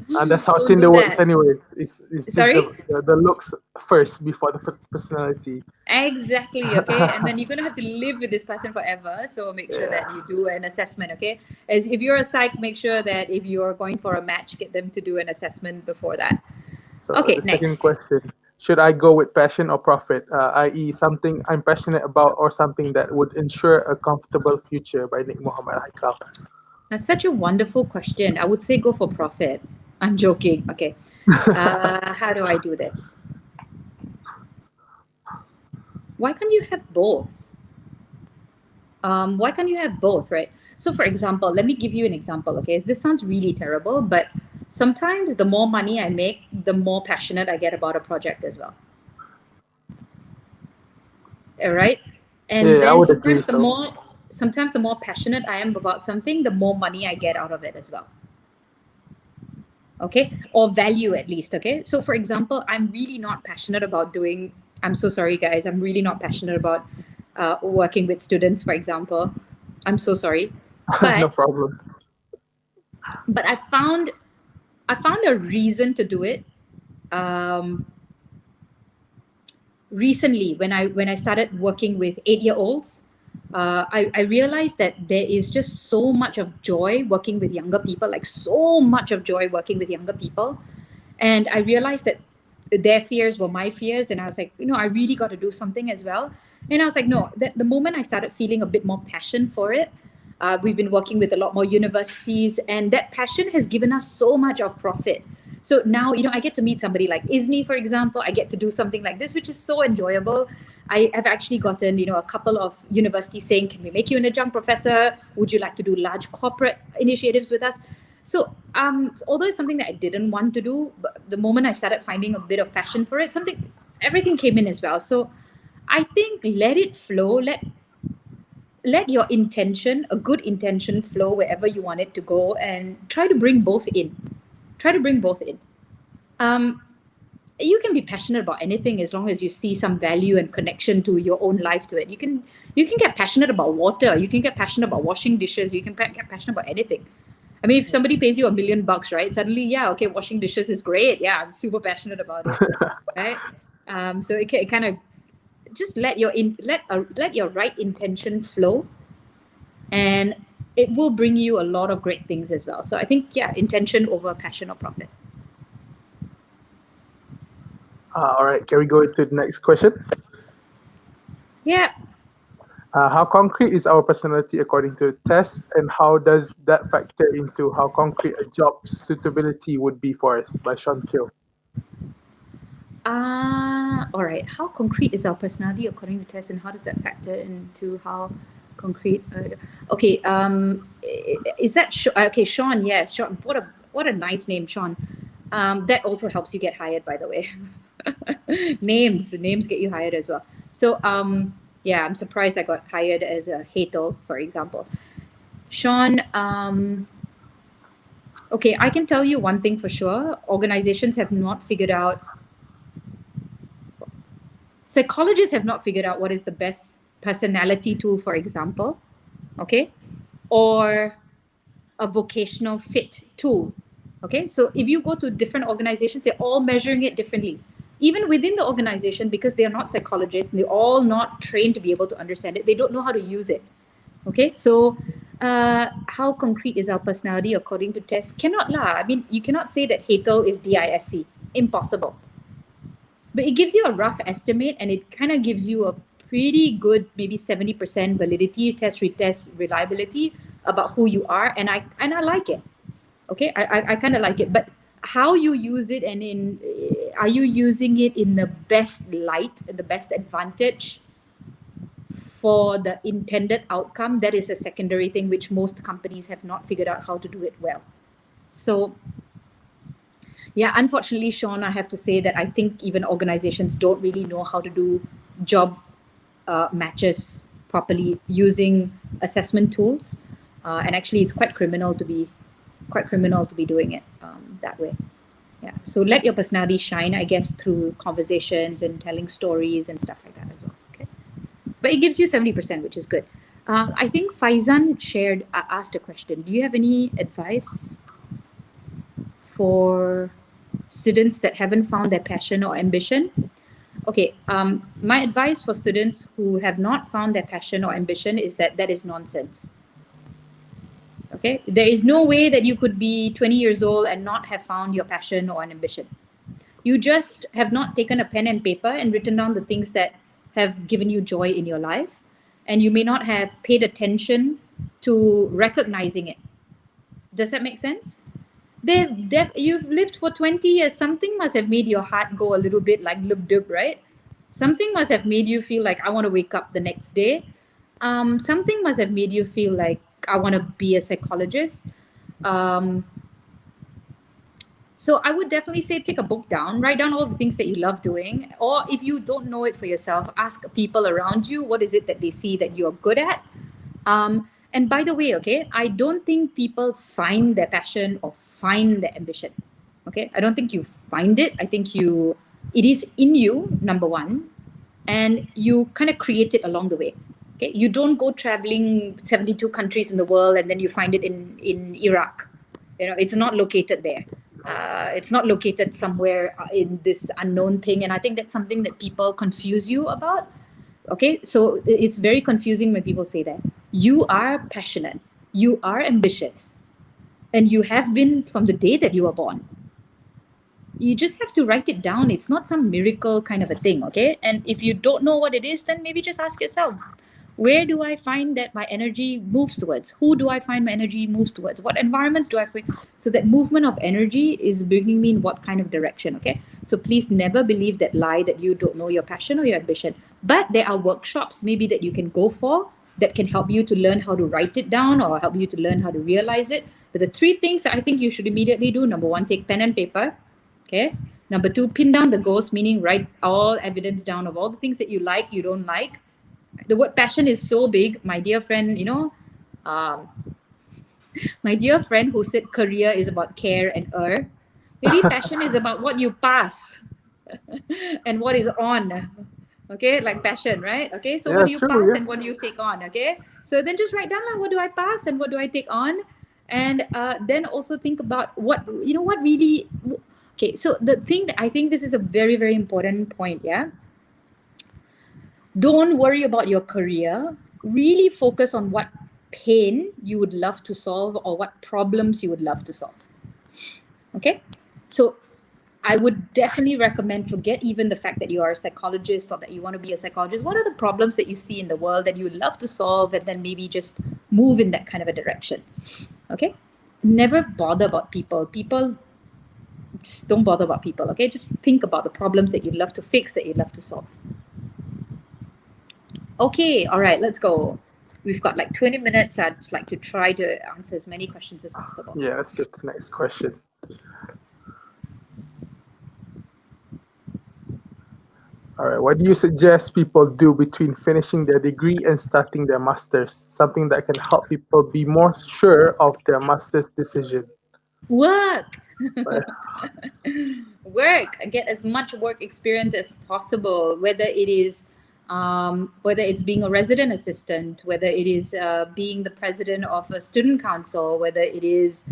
Speaker 2: And that's how
Speaker 3: Don't
Speaker 2: Tinder
Speaker 3: do
Speaker 2: works
Speaker 3: that.
Speaker 2: anyway. It's just
Speaker 3: Sorry?
Speaker 2: the looks first before the personality.
Speaker 3: Exactly. Okay, and then you're gonna have to live with this person forever. So make sure that you do an assessment. Okay, as if you're a psych, make sure that if you're going for a match, get them to do an assessment before that.
Speaker 2: So
Speaker 3: Okay,
Speaker 2: the second
Speaker 3: next.
Speaker 2: question: should I go with passion or profit? I.e., something I'm passionate about or something that would ensure a comfortable future. By Nick Muhammad Haikal.
Speaker 3: That's such a wonderful question. I would say go for profit. I'm joking. Okay. How do I do this? Why can't you have both? Why can't you have both, right? So, for example, let me give you an example. Okay, this sounds really terrible, but sometimes the more money I make, the more passionate I get about a project as well. All right, and
Speaker 2: Yeah, I
Speaker 3: then
Speaker 2: would agree.
Speaker 3: sometimes the more passionate I am about something, the more money I get out of it as well. Okay, or value at least. Okay, so for example, I'm really not passionate about doing. I'm so sorry, guys. I'm really not passionate about working with students, for example. I'm so sorry,
Speaker 2: No
Speaker 3: but
Speaker 2: problem.
Speaker 3: I found a reason to do it recently when I started working with 8-year-olds. I realized that there is just so much of joy working with younger people, like so much of joy working with younger people. And I realized that their fears were my fears. And I was like, I really got to do something as well. And I was like, no, the moment I started feeling a bit more passion for it, we've been working with a lot more universities, and that passion has given us so much of profit. So now, I get to meet somebody like ISNI, for example. I get to do something like this, which is so enjoyable. I have actually gotten, a couple of universities saying, can we make you an adjunct professor? Would you like to do large corporate initiatives with us? So although it's something that I didn't want to do, but the moment I started finding a bit of passion for it, everything came in as well. So I think let it flow, let your intention, a good intention, flow wherever you want it to go, and try to bring both in. You can be passionate about anything as long as you see some value and connection to your own life to it. You can get passionate about water. You can get passionate about washing dishes. You can get passionate about anything. I mean, if somebody pays you $1 million, right? Suddenly, yeah, okay, washing dishes is great. Yeah, I'm super passionate about it, right? So it kind of just let your right intention flow, and it will bring you a lot of great things as well. So I think, yeah, intention over passion or profit.
Speaker 2: All right, can we go into the next question?
Speaker 3: Yeah.
Speaker 2: How concrete is our personality according to the test, and how does that factor into how concrete a job suitability would be for us? By Sean Kill.
Speaker 3: All right. How concrete is our personality according to the test, and how does that factor into how concrete? Okay. Is that okay, Sean? Yes, Sean. What a nice name, Sean. That also helps you get hired, by the way. names get you hired as well. So yeah, I'm surprised I got hired as a Hatel, for example. Sean, okay, I can tell you one thing for sure. Organizations have not figured out, psychologists have not figured out what is the best personality tool, for example, okay, or a vocational fit tool. Okay, so if you go to different organizations, they're all measuring it differently. Even within the organization, because they are not psychologists and they're all not trained to be able to understand it, they don't know how to use it. Okay, so how concrete is our personality according to tests? Cannot lah. I mean, you cannot say that Hatel is DISC. Impossible. But it gives you a rough estimate, and it kind of gives you a pretty good, maybe 70% validity, test, retest, reliability about who you are, and I like it. Okay, I kind of like it, but how you use it, and are you using it in the best light, the best advantage for the intended outcome? That is a secondary thing, which most companies have not figured out how to do it well. So yeah, unfortunately, Sean, I have to say that I think even organizations don't really know how to do job matches properly using assessment tools, and actually, it's quite criminal to be doing it that way. Yeah. So let your personality shine, I guess, through conversations and telling stories and stuff like that as well. Okay. But it gives you 70%, which is good. I think Faizan asked a question. Do you have any advice for students that haven't found their passion or ambition? Okay, my advice for students who have not found their passion or ambition is that is nonsense. Okay, there is no way that you could be 20 years old and not have found your passion or an ambition. You just have not taken a pen and paper and written down the things that have given you joy in your life, and you may not have paid attention to recognizing it. Does that make sense? You've lived for 20 years. Something must have made your heart go a little bit like lub dub, right? Something must have made you feel like I want to wake up the next day. Something must have made you feel like I want to be a psychologist. So I would definitely say take a book down, write down all the things that you love doing. Or if you don't know it for yourself, ask people around you, what is it that they see that you're good at? And by the way, okay, I don't think people find their passion or find their ambition. Okay, I don't think you find it. I think it is in you, number one, and you kind of create it along the way. Okay, you don't go traveling 72 countries in the world and then you find it in Iraq. It's not located there. It's not located somewhere in this unknown thing. And I think that's something that people confuse you about. Okay, so it's very confusing when people say that. You are passionate, you are ambitious, and you have been from the day that you were born. You just have to write it down. It's not some miracle kind of a thing, okay? And if you don't know what it is, then maybe just ask yourself, where do I find that my energy moves towards? Who do I find my energy moves towards? What environments do I find? So that movement of energy is bringing me in what kind of direction, okay? So please never believe that lie that you don't know your passion or your ambition. But there are workshops maybe that you can go for that can help you to learn how to write it down or help you to learn how to realize it. But the 3 things that I think you should immediately do: number 1, take pen and paper, okay? Number 2, pin down the goals, meaning write all evidence down of all the things that you like, you don't like. The word passion is so big, my dear friend. My dear friend who said career is about care and maybe passion is about what you pass and what is on. Okay, like passion, right? Okay, so what do you pass and what do you take on? Okay, so then just write down, like, what do I pass and what do I take on? And then also think about what really. Okay, so the thing that I think this is a very, very important point, yeah. Don't worry about your career. Really focus on what pain you would love to solve or what problems you would love to solve. Okay? So I would definitely recommend, forget even the fact that you are a psychologist or that you want to be a psychologist. What are the problems that you see in the world that you would love to solve, and then maybe just move in that kind of a direction? Okay? Never bother about people. Just don't bother about people, okay? Just think about the problems that you'd love to fix, that you'd love to solve. Okay, all right, let's go. We've got like 20 minutes. I'd just like to try to answer as many questions as possible.
Speaker 2: Yeah, let's get to the next question. All right, what do you suggest people do between finishing their degree and starting their master's? Something that can help people be more sure of their master's decision.
Speaker 3: Work. Work. Get as much work experience as possible, whether it's being a resident assistant, whether it is being the president of a student council, whether it is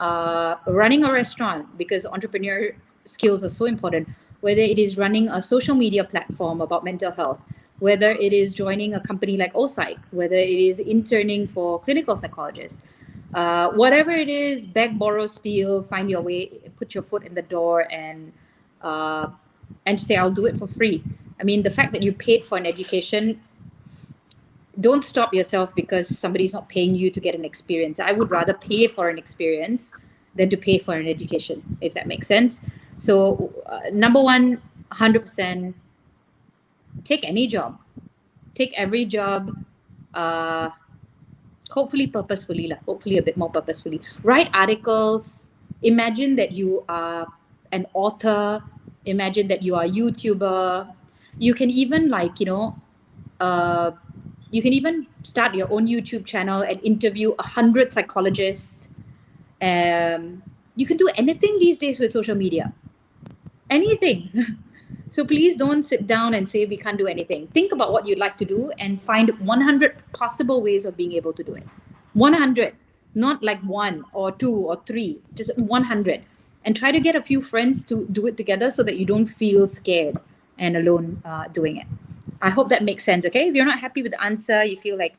Speaker 3: running a restaurant, because entrepreneur skills are so important, whether it is running a social media platform about mental health, whether it is joining a company like OPsych, whether it is interning for clinical psychologists. Whatever it is, beg, borrow, steal, find your way, put your foot in the door, and say, I'll do it for free. I mean, the fact that you paid for an education, don't stop yourself because somebody's not paying you to get an experience. I would rather pay for an experience than to pay for an education, if that makes sense. So number 1, 100%, take any job. Take every job, hopefully purposefully, hopefully a bit more purposefully. Write articles. Imagine that you are an author. Imagine that you are a YouTuber. You can even you can even start your own YouTube channel and interview 100 psychologists. You can do anything these days with social media. Anything. So please don't sit down and say we can't do anything. Think about what you'd like to do and find 100 possible ways of being able to do it. 100, not like 1 or 2 or 3, just 100. And try to get a few friends to do it together so that you don't feel scared and alone doing it. I hope that makes sense, okay? If you're not happy with the answer, you feel like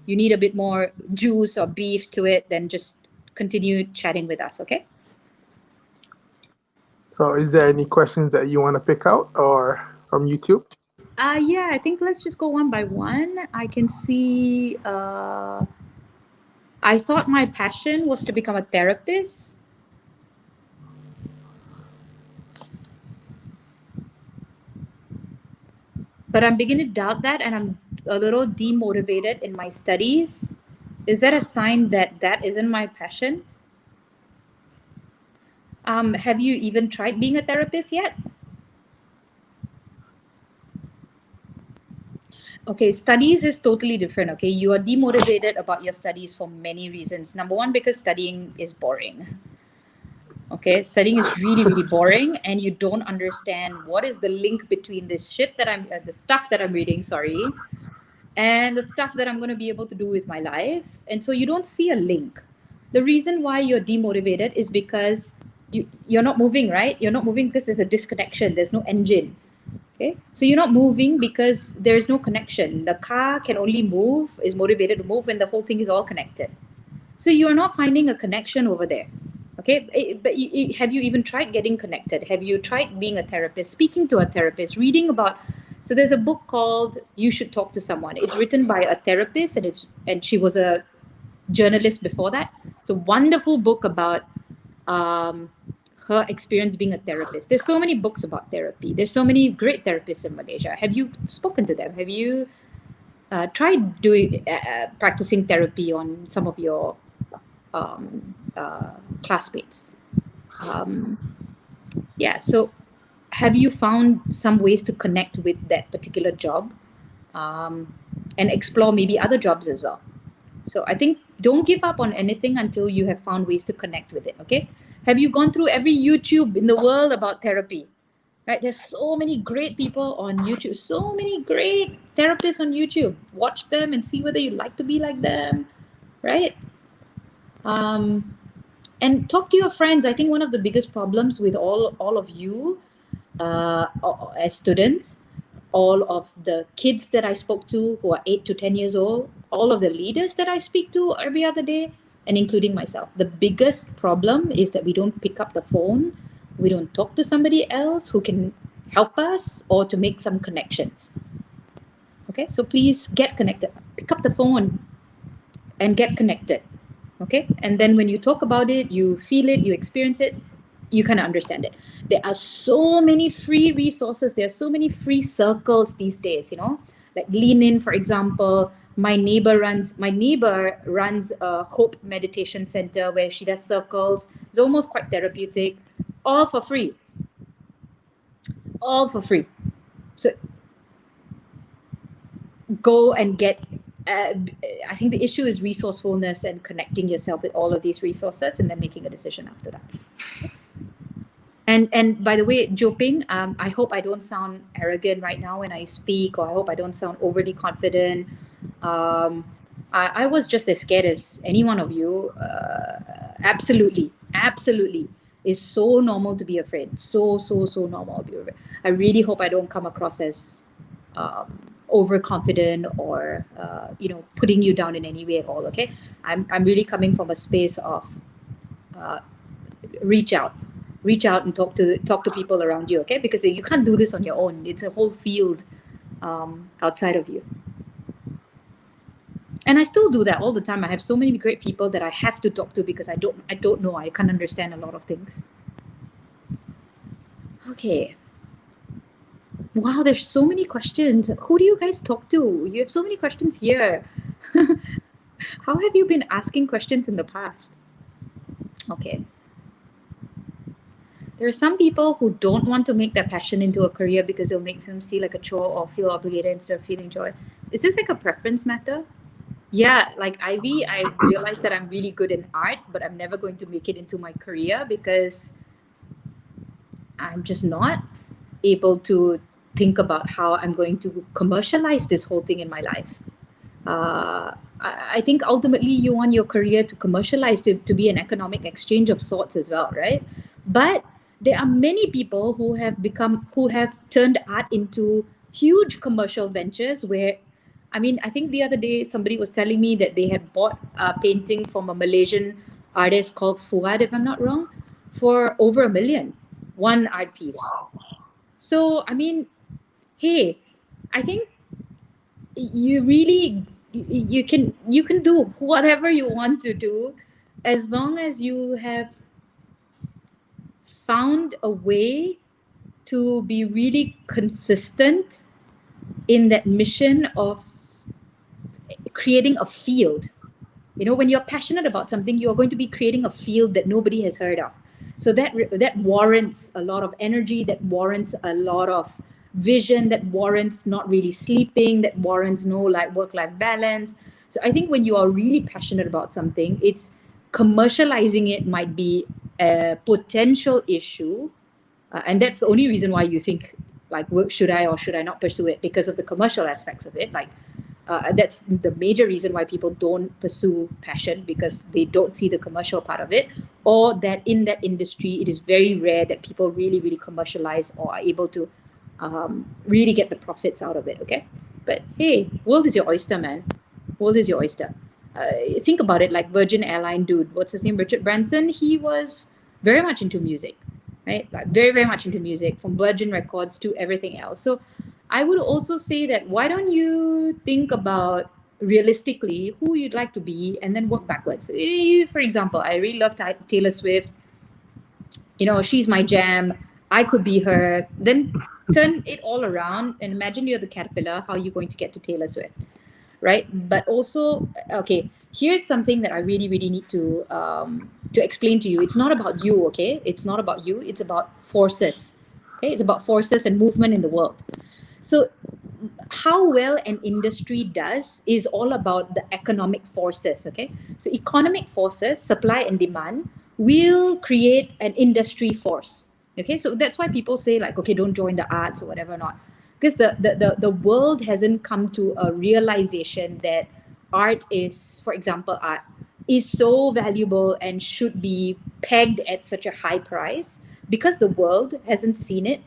Speaker 3: you need a bit more juice or beef to it, then just continue chatting with us, okay?
Speaker 2: So is there any questions that you want to pick out or from YouTube?
Speaker 3: Yeah, I think let's just go one by one. I can see, I thought my passion was to become a therapist. But I'm beginning to doubt that, and I'm a little demotivated in my studies. Is that a sign that that isn't my passion? Have you even tried being a therapist yet? Okay, studies is totally different. Okay, you are demotivated about your studies for many reasons. Number one, because studying is boring. Okay, studying is really, really boring, and you don't understand what is the link between this shit that the stuff that I'm reading, sorry, and the stuff that I'm going to be able to do with my life. And so you don't see a link. The reason why you're demotivated is because you're not moving, right? You're not moving because there's a disconnection. There's no engine. Okay, so you're not moving because there's no connection. The car can only move, is motivated to move when the whole thing is all connected. So you're not finding a connection over there. Okay, but have you even tried getting connected? Have you tried being a therapist, speaking to a therapist, reading about? So there's a book called You Should Talk to Someone. It's written by a therapist, and she was a journalist before that. It's a wonderful book about her experience being a therapist. There's so many books about therapy. There's so many great therapists in Malaysia. Have you spoken to them? Have you tried doing practicing therapy on some of your classmates? Yeah, so have you found some ways to connect with that particular job and explore maybe other jobs as well? So I think don't give up on anything until you have found ways to connect with it, okay? Have you gone through every YouTube in the world about therapy? Right? There's so many great people on YouTube, so many great therapists on YouTube. Watch them and see whether you like to be like them, right? And talk to your friends. I think one of the biggest problems with all of you as students, all of the kids that I spoke to who are 8 to 10 years old, all of the leaders that I speak to every other day, and including myself, the biggest problem is that we don't pick up the phone. We don't talk to somebody else who can help us or to make some connections. Okay, so please get connected. Pick up the phone and get connected. Okay, and then when you talk about it, you feel it, you experience it, you kind of understand it. There are so many free resources. There are so many free circles these days, you know, like Lean In, for example. My neighbor runs a Hope Meditation Center where she does circles. It's almost quite therapeutic, all for free. All for free. So go and get, I think the issue is resourcefulness and connecting yourself with all of these resources and then making a decision after that. And by the way, Joping, I hope I don't sound arrogant right now when I speak, or I hope I don't sound overly confident. I was just as scared as any one of you. Absolutely. It's so normal to be afraid. So normal to be afraid. I really hope I don't come across as overconfident or putting you down in any way at all. Okay, I'm really coming from a space of reach out and talk to people around you. Okay, because you can't do this on your own. It's a whole field outside of you. And I still do that all the time. I have so many great people that I have to talk to because I don't know. I can't understand a lot of things. Okay. Wow, there's so many questions. Who do you guys talk to? You have so many questions here. How have you been asking questions in the past? Okay. There are some people who don't want to make their passion into a career because it'll make them see like a chore or feel obligated instead of feeling joy. Is this like a preference matter? Yeah, like Ivy, I realized that I'm really good in art, but I'm never going to make it into my career because I'm just not. able to think about how I'm going to commercialize this whole thing in my life. I think ultimately you want your career to commercialize, to be an economic exchange of sorts as well, right? But there are many people who have turned art into huge commercial ventures where, I mean, I think the other day somebody was telling me that they had bought a painting from a Malaysian artist called Fuad, if I'm not wrong, for over $1 million, one art piece. So, I mean, hey, I think you really you can do whatever you want to do as long as you have found a way to be really consistent in that mission of creating a field. You know, when you're passionate about something, you're going to be creating a field that nobody has heard of. So that warrants a lot of energy, that warrants a lot of vision, that warrants not really sleeping, that warrants no like work-life balance. So I think when you are really passionate about something, it's commercializing it might be a potential issue, and that's the only reason why you think like, should I or should I not pursue it, because of the commercial aspects of it. Like that's the major reason why people don't pursue passion, because they don't see the commercial part of it, or that in that industry it is very rare that people really commercialize or are able to really get the profits out of it. Okay, but hey, world is your oyster, man. World is your oyster. Think about it, like Virgin Airline dude, what's his name, Richard Branson. He was very much into music, right? Like very much into music, from Virgin Records to everything else. So I would also say that why don't you think about realistically who you'd like to be and then work backwards. For example, I really love Taylor Swift. You know, she's my jam. I could be her. Then turn it all around and imagine you're the caterpillar. How are you going to get to Taylor Swift, right? But also, okay, here's something that I really need to explain to you. It's not about you, okay? It's not about you. It's about forces. Okay, it's about forces and movement in the world. So how well an industry does is all about the economic forces, okay? So economic forces, supply and demand, will create an industry force, okay? So that's why people say like, okay, don't join the arts or whatever not. Because the world hasn't come to a realization that art is, for example, art is so valuable and should be pegged at such a high price. Because the world hasn't seen it,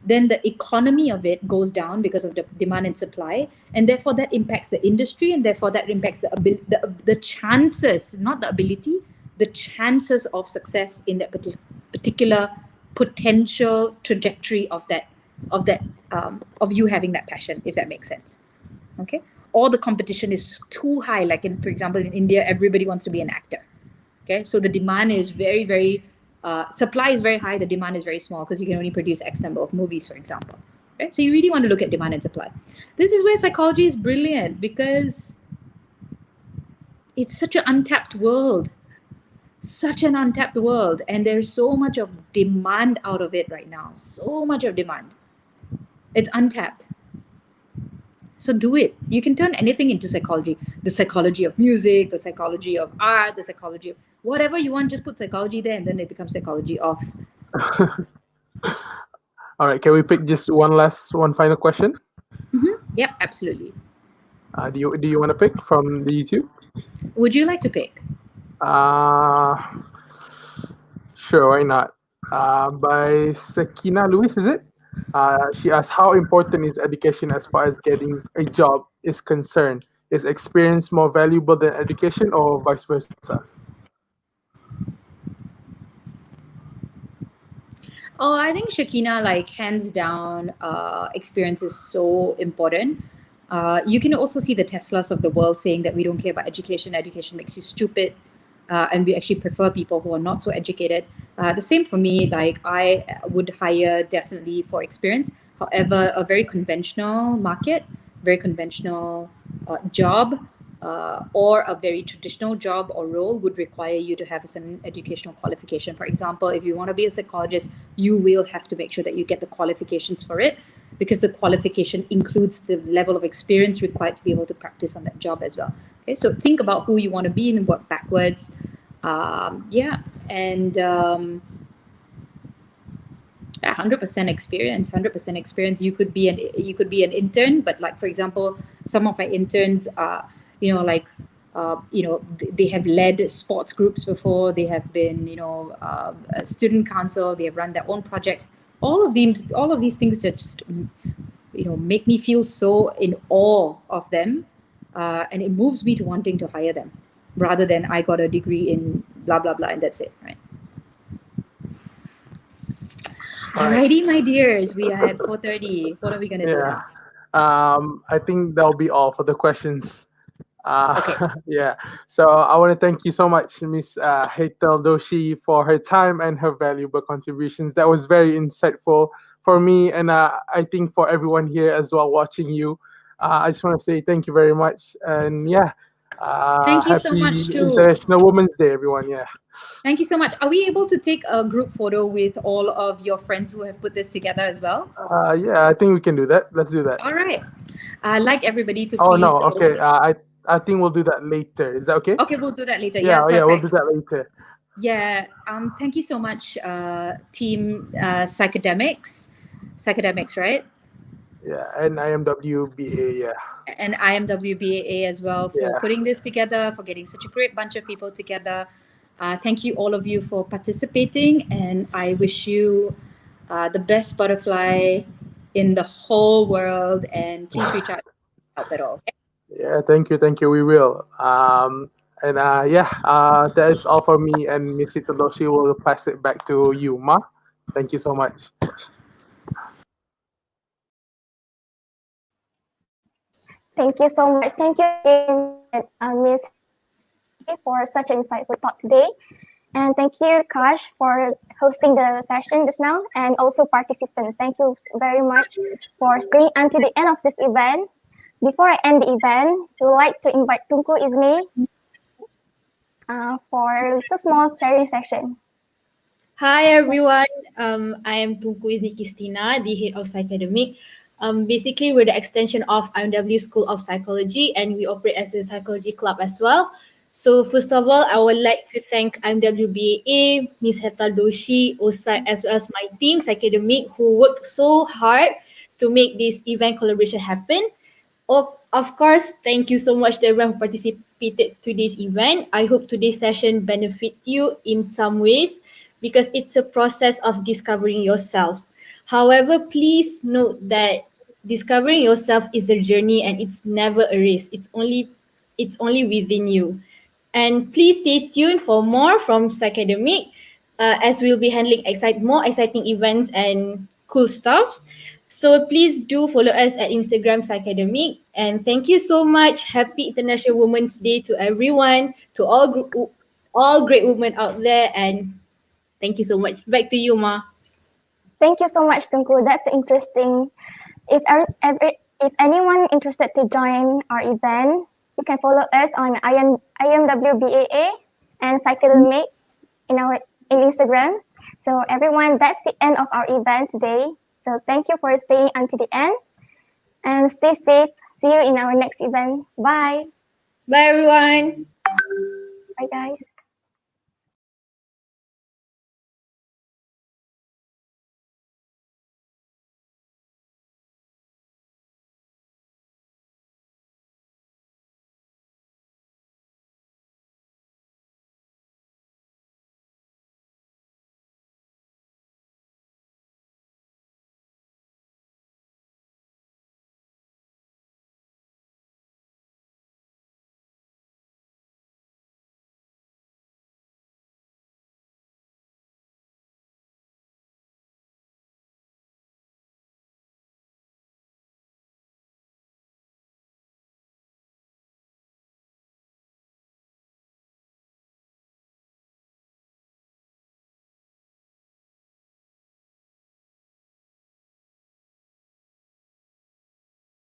Speaker 3: then the economy of it goes down because of the demand and supply, and therefore that impacts the industry, and therefore that impacts the chances, not the ability, the chances of success in that particular potential trajectory of you having that passion, if that makes sense. Okay, or the competition is too high, like for example in India, everybody wants to be an actor. Okay, so the demand is very supply is very high, the demand is very small because you can only produce X number of movies, for example. Okay? So you really want to look at demand and supply. This is where psychology is brilliant, because it's such an untapped world. Such an untapped world. And there's so much of demand out of it right now. So much of demand. It's untapped. So do it. You can turn anything into psychology. The psychology of music, the psychology of art, the psychology of whatever you want, just put psychology there and then it becomes psychology of.
Speaker 2: All right, can we pick just one final question?
Speaker 3: Yep, absolutely.
Speaker 2: Do you want to pick from the YouTube?
Speaker 3: Would you like to pick?
Speaker 2: Sure, why not? By Sakina Lewis, is it? She asks, how important is education as far as getting a job is concerned? Is experience more valuable than education, or vice versa?
Speaker 3: Oh, I think Shakina, like hands down, experience is so important. You can also see the Teslas of the world saying that we don't care about education. Education makes you stupid. And we actually prefer people who are not so educated. The same for me, like I would hire definitely for experience. However, a very conventional market, very conventional job, or a very traditional job or role would require you to have a certain educational qualification. For example, if you want to be a psychologist, you will have to make sure that you get the qualifications for it, because the qualification includes the level of experience required to be able to practice on that job as well. Okay, so think about who you want to be and work backwards. 100% experience, 100% experience. You could be an intern, but like for example, some of our interns are, they have led sports groups before. They have been, a student council. They have run their own projects. All of these things just, make me feel so in awe of them, and it moves me to wanting to hire them, rather than I got a degree in blah blah blah and that's it, right?
Speaker 2: All right.
Speaker 3: Alrighty, my dears, we are at 4:30. What are we gonna do
Speaker 2: Yeah.
Speaker 3: now?
Speaker 2: I think that'll be all for the questions.
Speaker 3: Okay.
Speaker 2: Yeah. So I want to thank you so much, Miss Hetal Doshi, for her time and her valuable contributions. That was very insightful for me, and I think for everyone here as well watching you. I just want to say thank you very much, and yeah,
Speaker 3: Thank you so
Speaker 2: happy
Speaker 3: much too.
Speaker 2: International Women's Day, everyone. Yeah.
Speaker 3: Thank you so much. Are we able to take a group photo with all of your friends who have put this together as well?
Speaker 2: Yeah, I think we can do that. Let's do that.
Speaker 3: All right. I'd like everybody to
Speaker 2: Oh
Speaker 3: please.
Speaker 2: no, okay. I think we'll do that later. Is that okay?
Speaker 3: Okay, we'll do that later.
Speaker 2: Yeah,
Speaker 3: Yeah,
Speaker 2: we'll
Speaker 3: perfect.
Speaker 2: do that later.
Speaker 3: Yeah. Thank you so much, team Psychedemics, right?
Speaker 2: Yeah, and IMWBA. Yeah.
Speaker 3: And IMWBAA as well for
Speaker 2: Yeah.
Speaker 3: putting this together, for getting such a great bunch of people together. Thank you, all of you, for participating, and I wish you the best butterfly in the whole world. And please reach out at all. Okay?
Speaker 2: Yeah, thank you. We will. And that is all for me. And Miss Itoloshi will pass it back to you, Ma. Thank you so much.
Speaker 1: Thank you so much. Thank you again, Ms. for such an insightful talk today. And thank you, Kash, for hosting the session just now, and also participants. Thank you very much for staying until the end of this event. Before I end the event, I would like to invite Tunku Izni for the small sharing session.
Speaker 4: Hi everyone, I am Tunku Izni Kristina, the head of Psychedemic. Basically, we're the extension of IMW School of Psychology, and we operate as a psychology club as well. So first of all, I would like to thank IMWBAA, Ms. Hetal Doshi, OSAI, as well as my team, Psychedemic, who worked so hard to make this event collaboration happen. Of course, thank you so much to everyone who participated to this event. I hope today's session benefit you in some ways, because it's a process of discovering yourself. However, please note that discovering yourself is a journey and it's never a race. It's only within you. And please stay tuned for more from Psychedemic, as we'll be handling more exciting events and cool stuffs. So please do follow us at Instagram Psychedemic. And thank you so much. Happy International Women's Day to everyone, to all great women out there. And thank you so much. Back to you, Ma.
Speaker 1: Thank you so much, Tunku. That's interesting. If anyone interested to join our event, you can follow us on IMWBAA and Psychedemic in Instagram. So everyone, that's the end of our event today. So thank you for staying until the end, and stay safe. See you in our next event. Bye.
Speaker 4: Bye, everyone.
Speaker 1: Bye, guys.